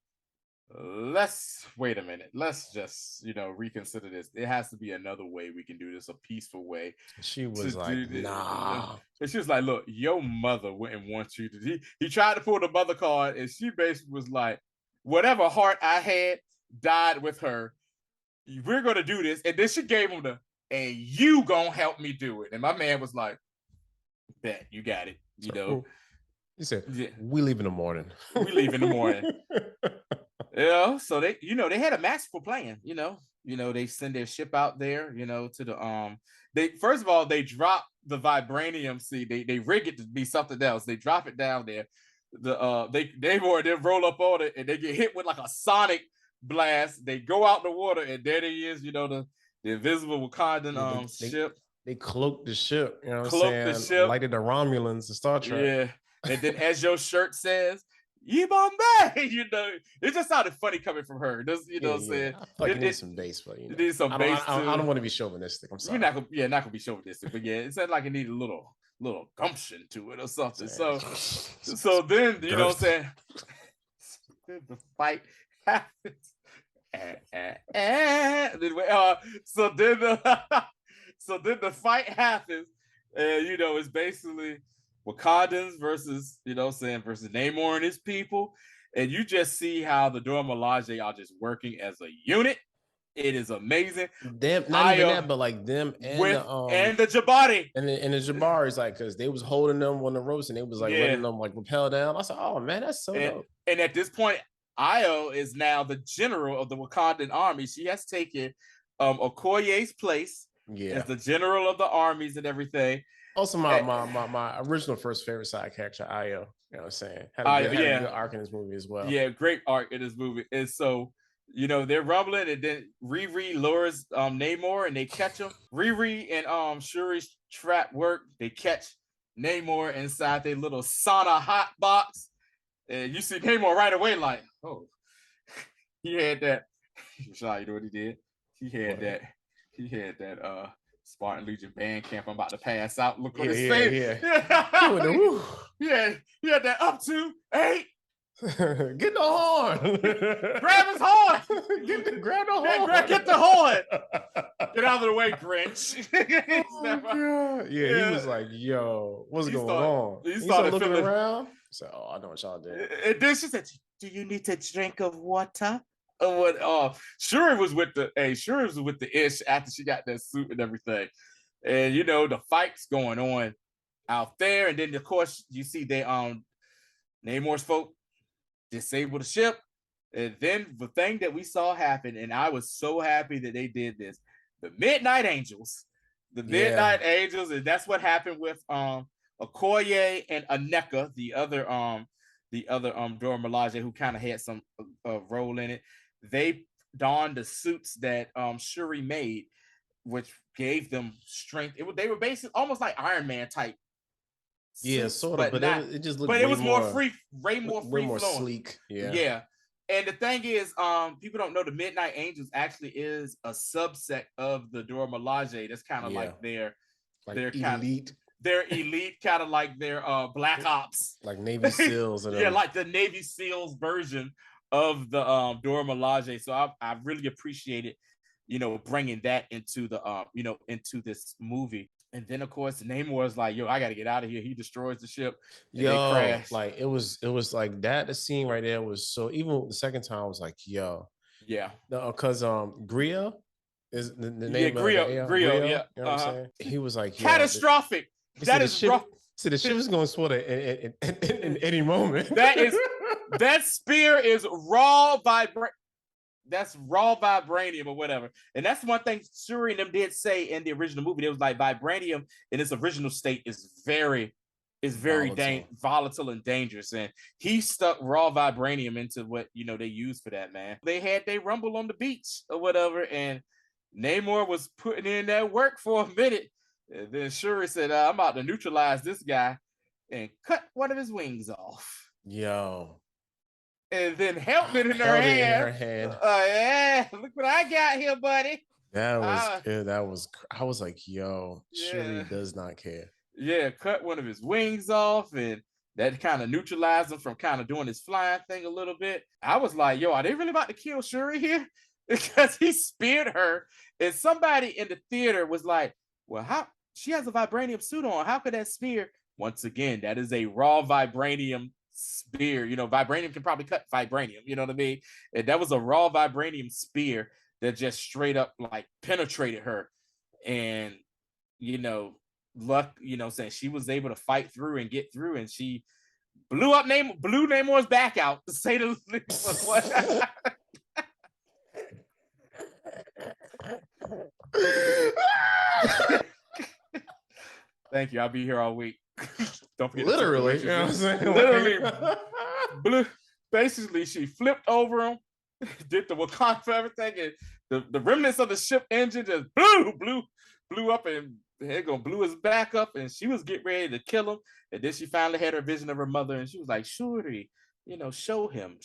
let's wait a minute. Let's just, reconsider this. It has to be another way we can do this, a peaceful way. She was like, nah. And she was like, look, your mother wouldn't want you to. He tried to pull the mother card, and she basically was like, whatever heart I had died with her. We're going to do this. And then she gave him and you going to help me do it. And my man was like, bet, you got it. He said, we leave in the morning. We leave in the morning. So they, they had a masterful plan, they send their ship out there, to the, first of all, they drop the vibranium seed. They rig it to be something else. They drop it down there. They roll up on it and they get hit with like a sonic blast. They go out in the water and there he is, the invisible Wakandan ship. They cloaked the ship, the ship. Lighted the Romulans in Star Trek. Yeah. And then as your shirt says, Yibambe, it just sounded funny coming from her. What I'm saying? I need some bass, but it needs some bass too. I don't want to be chauvinistic. I'm sorry. You're not gonna be chauvinistic, but it sounded like it needed a little gumption to it or something. So then what I'm saying, the fight happens. So then the fight happens, and it's basically Wakandans versus, versus Namor and his people. And you just see how the Dora Milaje are just working as a unit. It is amazing. Them, not even that, but like them and the Jabari. And the Jabari's like, because they was holding them on the ropes and they was like letting them like rappel down. I said, oh man, that's so dope. And at this point, Io is now the general of the Wakandan army. She has taken Okoye's place as the general of the armies and everything. Also, my original first favorite side character, Io. You know what I'm saying? Had a good arc in this movie as well. Yeah, great arc in this movie. And so, they're rumbling, and then Riri lures Namor, and they catch him. Riri and Shuri's trap work. They catch Namor inside their little sauna hot box, and you see Namor right away, like, oh, he had that. Rashad, you know what he did? He had that. Spartan Legion band camp. I'm about to pass out. Look on his face. Yeah. He had that up to 8. Get the horn. Grab his horn. Grab the horn. Get the horn. Get out of the way, Grinch. He was like, yo, what's going on? He started looking around. So, I know what y'all did. And then she said, do you need a drink of water? Shuri was with the ish after she got that suit and everything. And the fight's going on out there. And then of course you see they Namor's folk disable the ship. And then the thing that we saw happen, and I was so happy that they did this, the Midnight Angels. Midnight Angels, and that's what happened with Okoye and Aneka, the other Dora Milaje, who kind of had some role in it. They donned the suits that Shuri made, which gave them strength. They were basically almost like Iron Man type. Yeah, sort of, but it just looked. But it was more free, way more sleek. Yeah. And the thing is, people don't know the Midnight Angels actually is a subset of the Dora Milaje. That's kind of like their elite. They're elite, kind of like their Black Ops, like Navy SEALs. Like the Navy SEALs version of the Dora Milaje. So I really appreciated, bringing that into the into this movie. And then of course Namor is like, yo, I gotta get out of here. He destroys the ship. And they crash. Like it was like that. The scene right there was so. Even the second time I was like, yo, yeah, no, because Gria, is the name of Griot, yeah. You know what I'm saying? He was like, catastrophic. That is rough. So the ship is going to explode in any moment. That spear is raw vibranium. That's raw vibranium or whatever. And that's one thing Shuri and them did say in the original movie. It was like vibranium in its original state is very volatile and dangerous. And he stuck raw vibranium into what they use for that, man. They had their rumble on the beach or whatever, and Namor was putting in that work for a minute. And then Shuri said, I'm about to neutralize this guy and cut one of his wings off. Yo. And then held it in her hand. Yeah, look what I got here, buddy. That was good. I was like, yo, Shuri does not care. Yeah, cut one of his wings off, and that kind of neutralized him from kind of doing his flying thing a little bit. I was like, yo, are they really about to kill Shuri here? Because he speared her, and somebody in the theater was like, well, how she has a vibranium suit on. How could that spear? Once again, that is a raw vibranium spear. Vibranium can probably cut vibranium. You know what I mean? And that was a raw vibranium spear that just straight up like penetrated her. And, luck, saying she was able to fight through and get through, and she blew Namor's back out, to say the least. Thank you. I'll be here all week. Don't forget. Literally, you know what I'm saying? Literally, basically, she flipped over him, did the Wakanda Forever thing, and the remnants of the ship engine just blew up, and blew his back up, and she was getting ready to kill him. And then she finally had her vision of her mother, and she was like, Shuri, show him.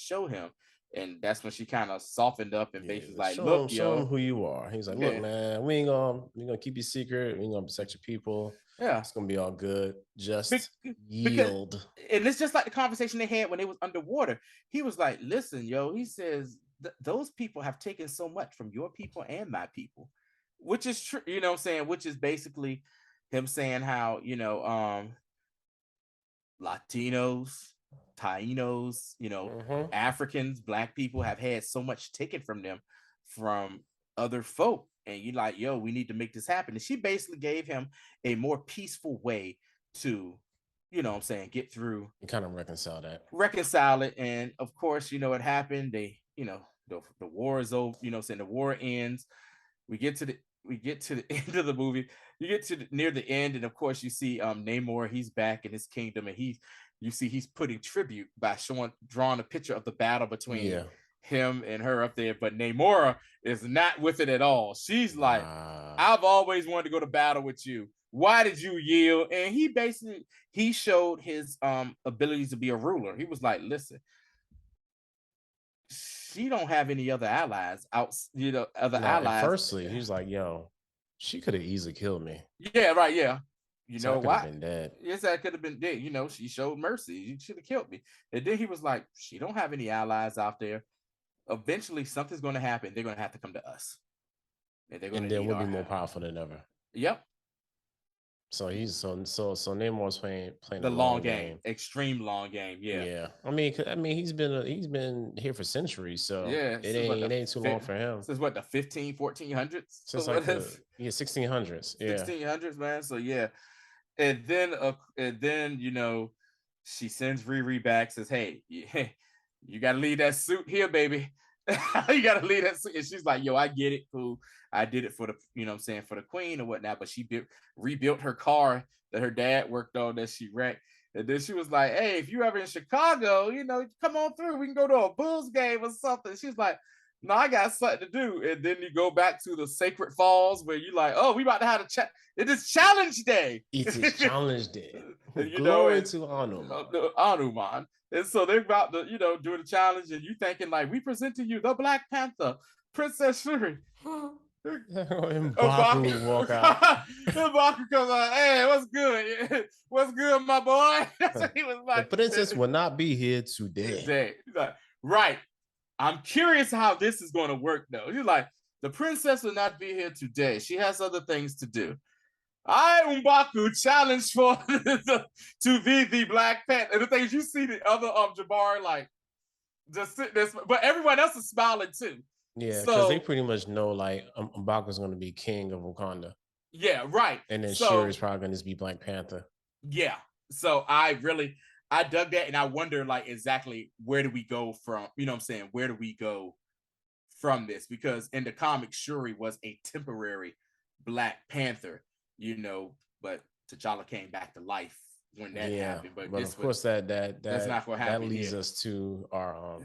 And that's when she kind of softened up and basically like, look, show him who you are. He's like, look, man, we're gonna keep you secret. We ain't gonna protect your people. Yeah, it's gonna be all good. Just yield. And it's just like the conversation they had when they was underwater. He was like, listen, yo, he says, those people have taken so much from your people and my people, which is true. You know what I'm saying? Which is basically him saying how, Latinos, Tainos, Africans, Black people have had so much taken from them from other folk. And you're like, yo, we need to make this happen. And she basically gave him a more peaceful way to, get through. You kind of reconcile it. And of course, it happened. They, the war is over, saying the war ends. We get to the end of the movie. You get to near the end, and of course you see Namor. He's back in his kingdom, and he's putting tribute by drawing a picture of the battle between him and her up there. But Namora is not with it at all. She's like, I've always wanted to go to battle with you. Why did you yield? And he showed his abilities to be a ruler. He was like, listen, she don't have any other allies allies. Firstly, he's like, yo, she could have easily killed me. Yeah, right. Yeah. You know why? Been dead. Yes, I could have been dead. She showed mercy. She should have killed me. And then he was like, she don't have any allies out there. Eventually, something's going to happen. They're going to have to come to us. And then we'll be more powerful than ever. Yep. So he's so Namor's playing the long game, extreme long game. Yeah. Yeah. I mean, he's been here for centuries, so it ain't too long for him. Since what, the 1400s? Since like 1600s. Yeah. 1600s, man. So yeah. And then she sends Riri back, says, hey, you gotta leave that suit here, baby. You gotta leave that suit. And she's like, yo, I get it, cool. I did it for the, for the queen or whatnot. But she rebuilt her car that her dad worked on that she wrecked. And then she was like, hey, if you ever in Chicago, come on through. We can go to a Bulls game or something. She's like, no, I got something to do. And then you go back to the Sacred Falls where you like, oh, we about to have it is challenge day. It is challenge day. Glory to Hanuman. Hanuman. And so they're about to, do the challenge, and you thinking like, we present to you the Black Panther, Princess Shuri. And Baku walk out. And Baku comes out, hey, what's good? What's good, my boy? He was like, the princess will not be here today. He's like, right. I'm curious how this is going to work, though. He's like, the princess will not be here today. She has other things to do. I, M'Baku, challenge to be the Black Panther. And the thing is, you see the other Jabbar like just sitting there, but everyone else is smiling too. Yeah, because they pretty much know like M'Baku's going to be king of Wakanda. Yeah, right. And then Shuri's probably going to be Black Panther. Yeah. So I dug that, and I wonder like exactly where do we go from, you know what I'm saying? Where do we go from this? Because in the comics, Shuri was a temporary Black Panther, you know, but T'Challa came back to life when that happened. But of course that's not what happened. That leads us to our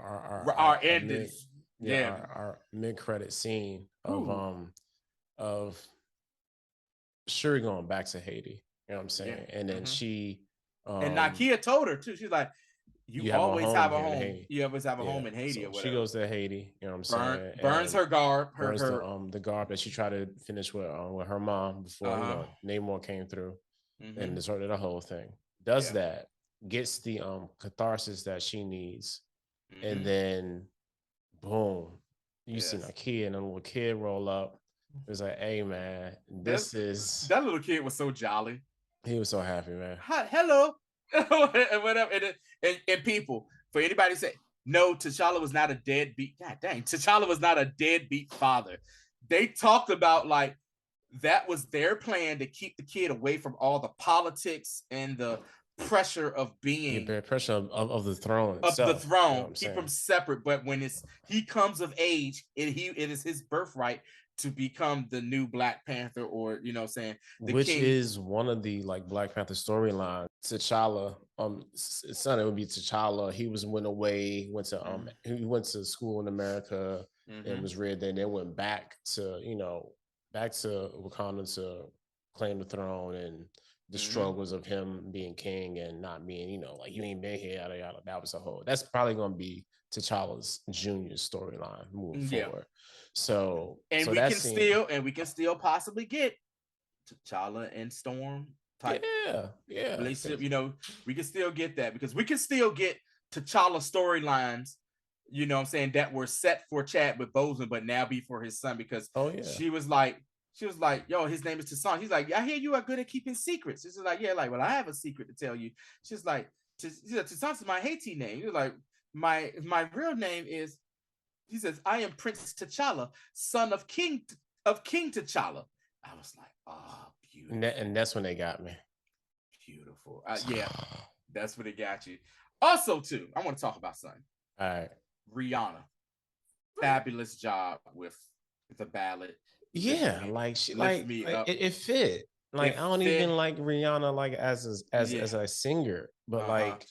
our endings. Our mid-credit scene of Shuri going back to Haiti. You know what I'm saying? Yeah. And then she and Nakia told her too. She's like, you always have a home. You always have a home in Haiti or whatever. She goes to Haiti. You know what I'm saying? Burns her garb. Burns the garb that she tried to finish with her mom before Namor came through and distorted the whole thing. Does that, gets the catharsis that she needs, and then boom, you see Nakia and a little kid roll up. It's like, hey man, that little kid was so jolly. He was so happy, man. Hi, hello. And whatever. And people, for anybody to say, no, T'Challa was not a deadbeat. God dang, T'Challa was not a deadbeat father. They talked about like that was their plan to keep the kid away from all the politics and the pressure of being the pressure of the throne itself, the throne, you know keep them separate. But when he comes of age, it is his birthright to become the new Black Panther, or you know what I'm saying, which king. Is one of the like Black Panther storylines. T'Challa, his son, it would be T'Challa. He went away, went to school in America and was reared there, and then went back to Wakanda to claim the throne and the struggles of him being king and not being, like, you ain't been here, yada yada. That was that's probably gonna be T'Challa's junior storyline moving forward. So we can still possibly get T'Challa and Storm type relationship. We can still get that, because we can still get T'Challa storylines, you know what I'm saying, that were set for Chadwick Boseman, but now be for his son, because she was like, yo, his name is T'Challa. He's like, I hear you are good at keeping secrets. She's like, yeah, like, well, I have a secret to tell you. She's like, T'Challa's my Haiti name. He's like, my real name is, he says, I am Prince T'Challa, son of King T'Challa. I was like, oh, beautiful. And that's when they got me. Beautiful. Yeah, that's when they got you. Also, too, I want to talk about something. All right. Rihanna. Fabulous job with the ballad. Yeah, like she it fit. Like, I don't even like Rihanna like as a singer, but like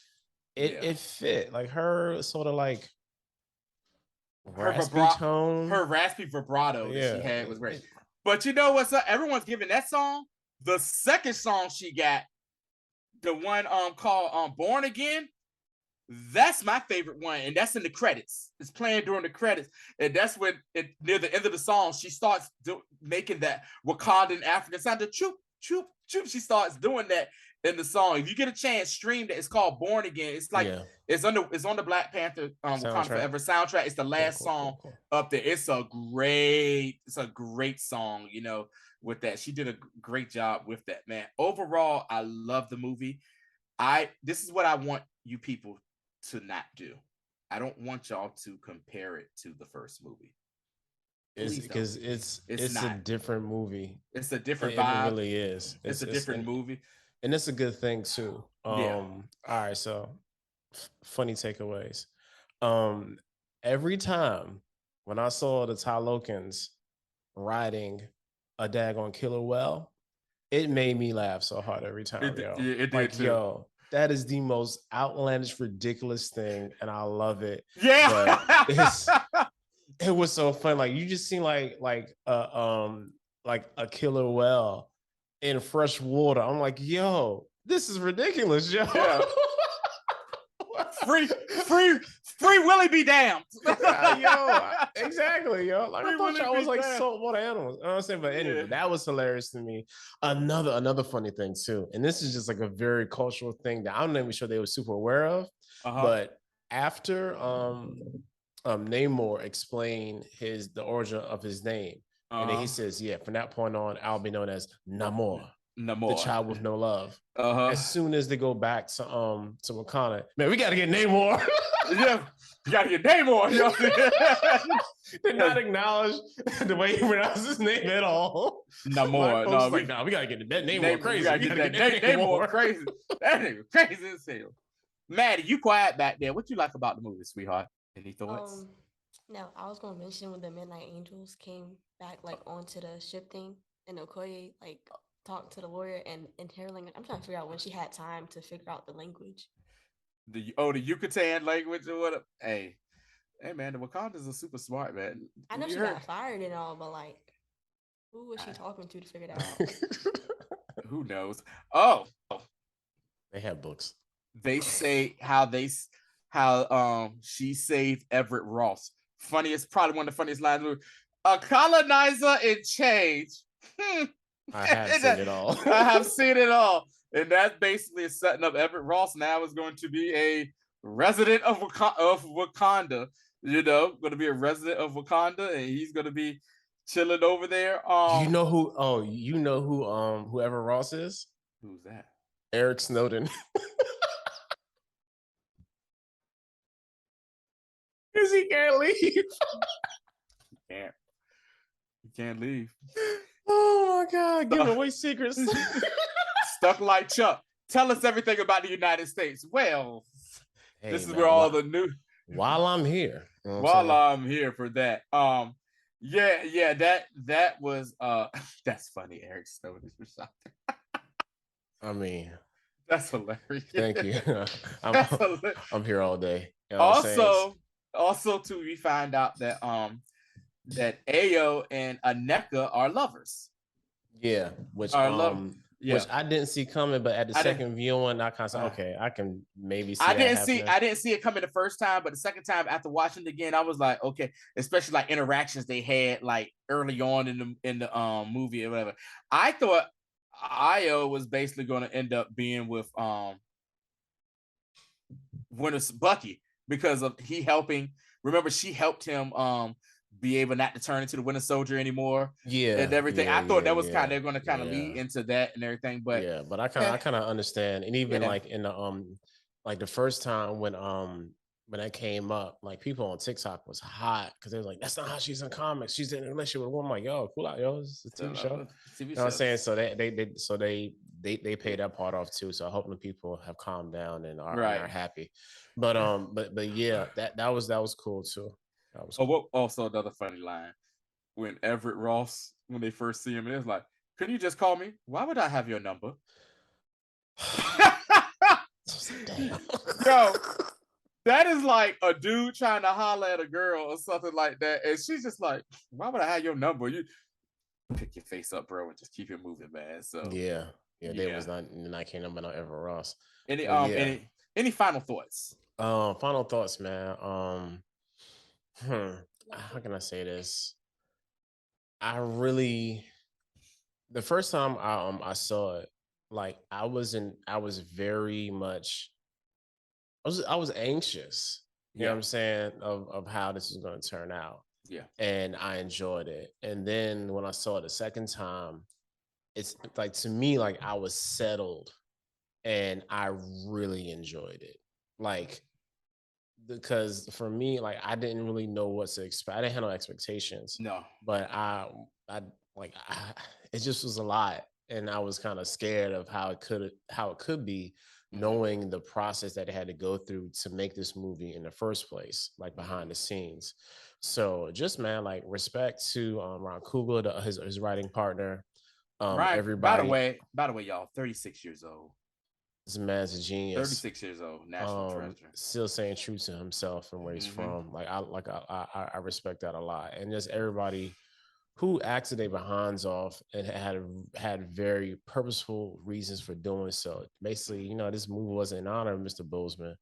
it fit. Like her sort of like raspy tone. Her raspy vibrato that she had was great. But you know what's up? Everyone's giving that song. The second song she got, the one called Born Again. That's my favorite one, and that's in the credits. It's playing during the credits, and that's when near the end of the song she starts making that Wakandan African sound, the choop choop choop. She starts doing that in the song. If you get a chance, stream that. It's called Born Again. It's like it's on the Black Panther Wakanda Forever soundtrack. It's the last song up there. It's a great song. With that, she did a great job with that, man. Overall, I love the movie. This is what I want you people to not do. I don't want y'all to compare it to the first movie. Because it's a different movie. It's a different vibe. It really is. It's a different movie. And it's a good thing too. All right, so funny takeaways. Every time when I saw the Tylokans riding a daggone killer whale, it made me laugh so hard every time. It did too. Yo, that is the most outlandish, ridiculous thing, and I love it. Yeah, it was so fun. Like, you just seen like a killer whale in fresh water. I'm like, yo, this is ridiculous, yo. Yeah. Free Willie be damned. Yo, exactly, yo. Like, I thought y'all was like saltwater animals. You know what I'm saying? But anyway, that was hilarious to me. Another funny thing too, and this is just like a very cultural thing that I'm not even sure they were super aware of. But after Namor explained the origin of his name, and then he says, from that point on, I'll be known as Namor. The child with no love. As soon as they go back to Wakanda, man, we got to get Namor. You gotta get Namor. You know? Did not acknowledge the way he pronounced his name at all. Namor. No, we gotta get that Namor crazy. We gotta get that Namor crazy. That nigga crazy as hell. Maddie, you quiet back there. What you like about the movie, sweetheart? Any thoughts? No, I was gonna mention when the Midnight Angels came back like onto the ship thing, and Okoye like talked to the lawyer and her language. I'm trying to figure out when she had time to figure out the language. The Yucatan language or what? Hey man, the Wakandas are super smart, man. I know she got fired and all, but like, who was she talking to figure that out? Who knows? Oh, they have books. They say how she saved Everett Ross. Probably one of the funniest lines. A colonizer in change. I have seen it all. I have seen it all. And that's basically setting up Everett Ross now is going to be a resident of Wakanda. You know, going to be a resident of Wakanda, and he's going to be chilling over there. You know who? Oh, you know who? Whoever Ross is. Who's that? Eric Snowden. Because he can't leave. He can't leave. Oh my God! Giving away secrets. Stuck like Chuck. Tell us everything about the United States. Well, hey, this is where all the new. While I'm here. You know while I'm here for that. Yeah, that was that's funny. Eric Snowden for something. I mean, that's hilarious. Thank you. I'm here all day. You know also too, we find out that that Ayo and Aneka are lovers. Yeah, which I didn't see coming, but at the second viewing, I kind of said, okay, I can maybe see. I didn't see it coming the first time, but the second time after watching it again, I was like, okay, especially like interactions they had like early on in the movie or whatever. I thought Ayo was basically going to end up being with Winter's Bucky because of he helping. Remember, she helped him be able not to turn into the Winter Soldier anymore. Yeah, and everything. I thought that was they're going to kind of lead into that and everything. But I kind of understand. And even like in the like the first time when that came up, like people on TikTok was hot because they were like, "That's not how she's in comics. She's in a relationship with a woman." I'm like, "Yo, cool out, yo. It's a TV show." You know what I'm saying? So they pay that part off too. So I hope the people have calmed down and are happy. But yeah, that was cool too. Also another funny line when Everett Ross, when they first see him, it's like, "Can you just call me? Why would I have your number?" Yo, that is like a dude trying to holler at a girl or something like that, and she's just like, "Why would I have your number? You pick your face up, bro, and just keep it moving, man." So there was not number no Everett Ross. Any final thoughts? Final thoughts, man. How can I say this? The first time I saw it, like I was anxious. You know what I'm saying, of how this was going to turn out. Yeah. And I enjoyed it. And then when I saw it the second time, it's like, to me, like I was settled and I really enjoyed it. Like, because for me, like I didn't really know what to expect. I didn't have no expectations. No. But it just was a lot. And I was kind of scared of how it could be, knowing the process that it had to go through to make this movie in the first place, like behind the scenes. So just, man, like respect to Ron Coogler, his writing partner. Everybody. By the way, y'all, 36 years old. This man's a genius. 36 years old, national treasure. Still staying true to himself and where he's from. Like I respect that a lot. And just everybody who acted their behinds off and had very purposeful reasons for doing so. Basically, this movie was in honor of Mr. Boseman,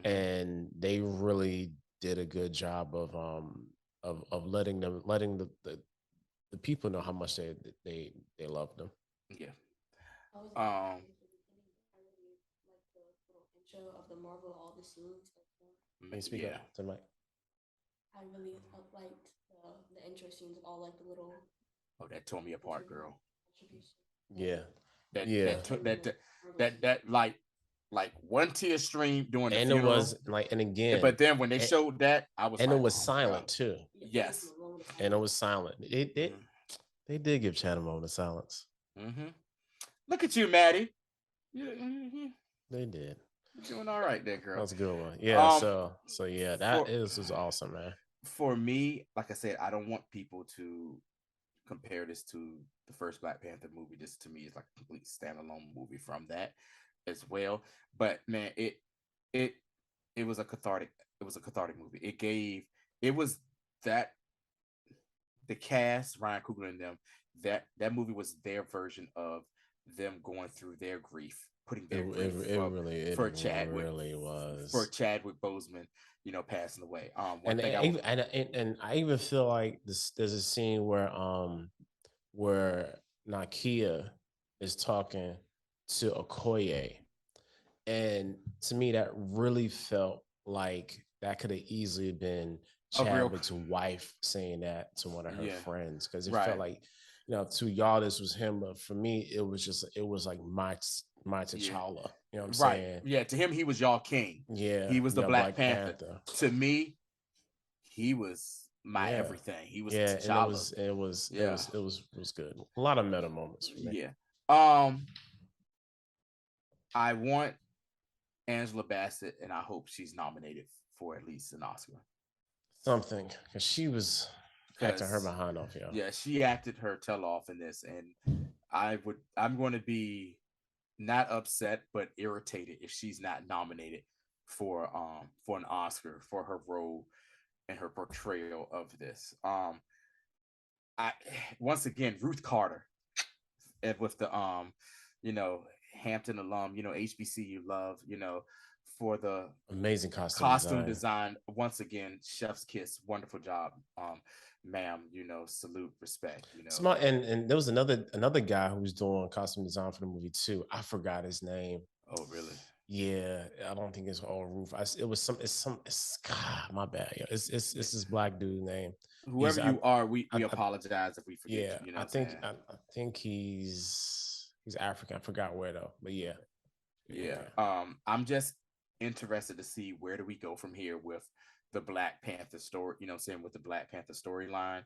and they really did a good job of letting the people know how much they loved them. Yeah. Of the Marvel, all the scenes. Speak up to Mike. I really liked the intro scenes of all like the little. Oh, that tore me apart, girl. Yeah. That like like one tear stream during the and funeral. It was like, and again, but then when they showed that, I was and like, it was silent too. Yes, and it was silent. They did give Chad a moment of silence. Look at you, Maddie. They did. You're doing all right there, girl. That's a good one. Yeah. So yeah, this was awesome, man. For me, like I said, I don't want people to compare this to the first Black Panther movie. This to me is like a complete standalone movie from that as well. But man, it was a cathartic movie. It was that the cast, Ryan Coogler and them, that movie was their version of them going through their grief, putting their grief for Chadwick. Really was for Chadwick Boseman, passing away. And I even feel like there's a scene where Nakia is talking to Okoye, and to me that really felt like that could have easily been Chadwick's wife saying that to one of her friends, because it felt like, to y'all this was him, but for me it was like my T'Challa. You know what I'm saying? Yeah, to him he was y'all king. Yeah, he was the Black Panther. To me, he was my everything. He was T'Challa. It was good. A lot of meta moments for me. Yeah. I want Angela Bassett, and I hope she's nominated for at least an Oscar. Something, because she was acting her behind off, Yeah, she acted her tail off in this, and I'm going to be not upset but irritated if she's not nominated for an Oscar for her role and her portrayal of this. I once again, Ruth Carter, with the Hampton alum, HBCU love, for the amazing costume design. Once again, chef's kiss, wonderful job, ma'am. Salute, respect. Smart. And there was another guy who was doing costume design for the movie too. I forgot his name. Oh, really? Yeah, I don't think it's all Roof. It's God, my bad. Yeah, it's this black dude name. Whoever you are, we apologize if we forget. Yeah, I think he's African. I forgot where though, but yeah. I'm just interested to see where do we go from here with the Black Panther story. With the Black Panther storyline.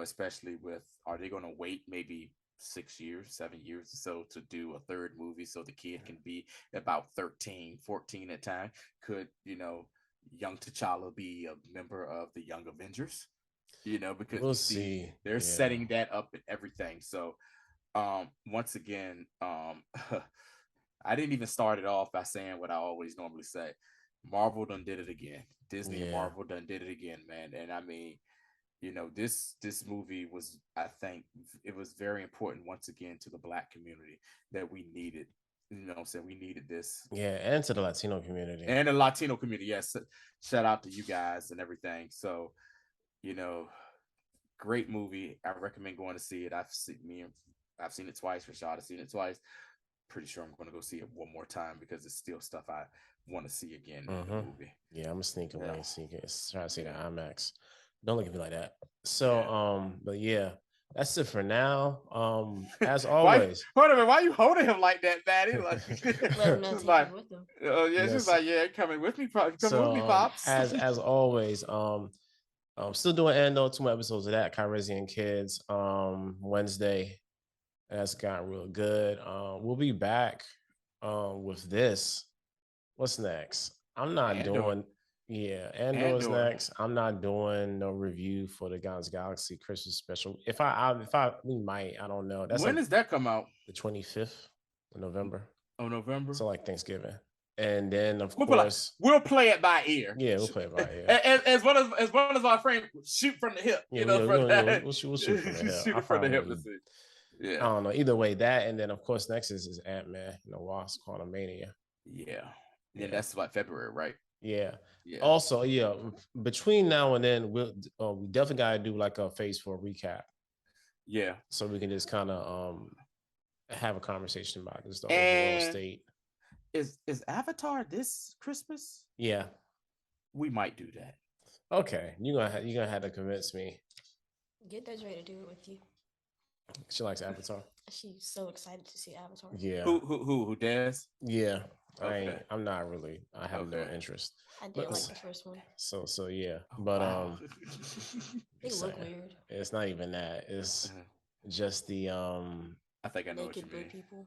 Especially with, are they going to wait maybe 6 years, 7 years or so to do a third movie so the kid can be about 13, 14 at time? Could young T'Challa be a member of the Young Avengers? Because we'll see. They're setting that up and everything. So once again, I didn't even start it off by saying what I always normally say. Marvel done did it again. Disney and Marvel done did it again, man. And I mean, this movie was, I think it was very important once again to the Black community that we needed. We needed this. Yeah, and to the Latino community. And the Latino community, yes. Shout out to you guys and everything. So, great movie. I recommend going to see it. I've seen it twice. Rashad has seen it twice. Pretty sure I'm going to go see it one more time because it's still stuff I want to see again in the movie. Yeah, I'm gonna sneak away and try to see the IMAX. Don't look at me like that. So, but yeah, that's it for now. As always. Hold on, why are you holding him like that, Maddie? Like, oh yeah, she's like, yeah, coming with me, with me, pops. As always, I'm still doing Ando, 2 more episodes of that, Kyresi and Kids. Wednesday. That's gotten real good. We'll be back with this. What's next? I'm not doing. Yeah, Andor's next. I'm not doing no review for the Guardians of the Galaxy Christmas special. If we might. I don't know. When does that come out? The 25th of November. Oh, November. So like Thanksgiving, and then of course we'll play it by ear. Yeah, we'll play it by ear. As well as our friend shoot from the hip. Yeah, we'll shoot from the hip. Shoot from the hip. Yeah. I don't know. Either way, that, and then of course next is Ant-Man, Wasp: Quantumania. Yeah, that's like February, right? Yeah. Also, between now and then, we definitely gotta do like a phase 4 recap. Yeah. So we can just kind of have a conversation about this, the overall state. Is Avatar this Christmas? Yeah. We might do that. Okay. You're gonna have to convince me. Get Desiree to do it with you. She likes Avatar. She's so excited to see Avatar. Yeah. Who Des? Yeah. I'm not really. I have no interest. I did like the first one. So yeah, but they look weird. It's not even that. It's just the I think I know what you mean. People.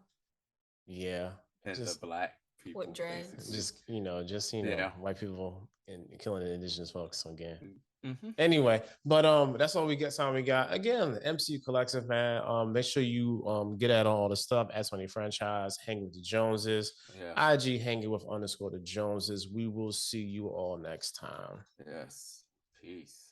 Yeah, and just the black people. What dreads? Just white people and killing the indigenous folks again. Mm-hmm. Anyway, but that's all we got. Time we got again. The MCU Collective, man. Make sure you get at all the stuff. S20 franchise, hang with the Joneses. Yeah. IG hanging with _ the Joneses. We will see you all next time. Yes. Peace.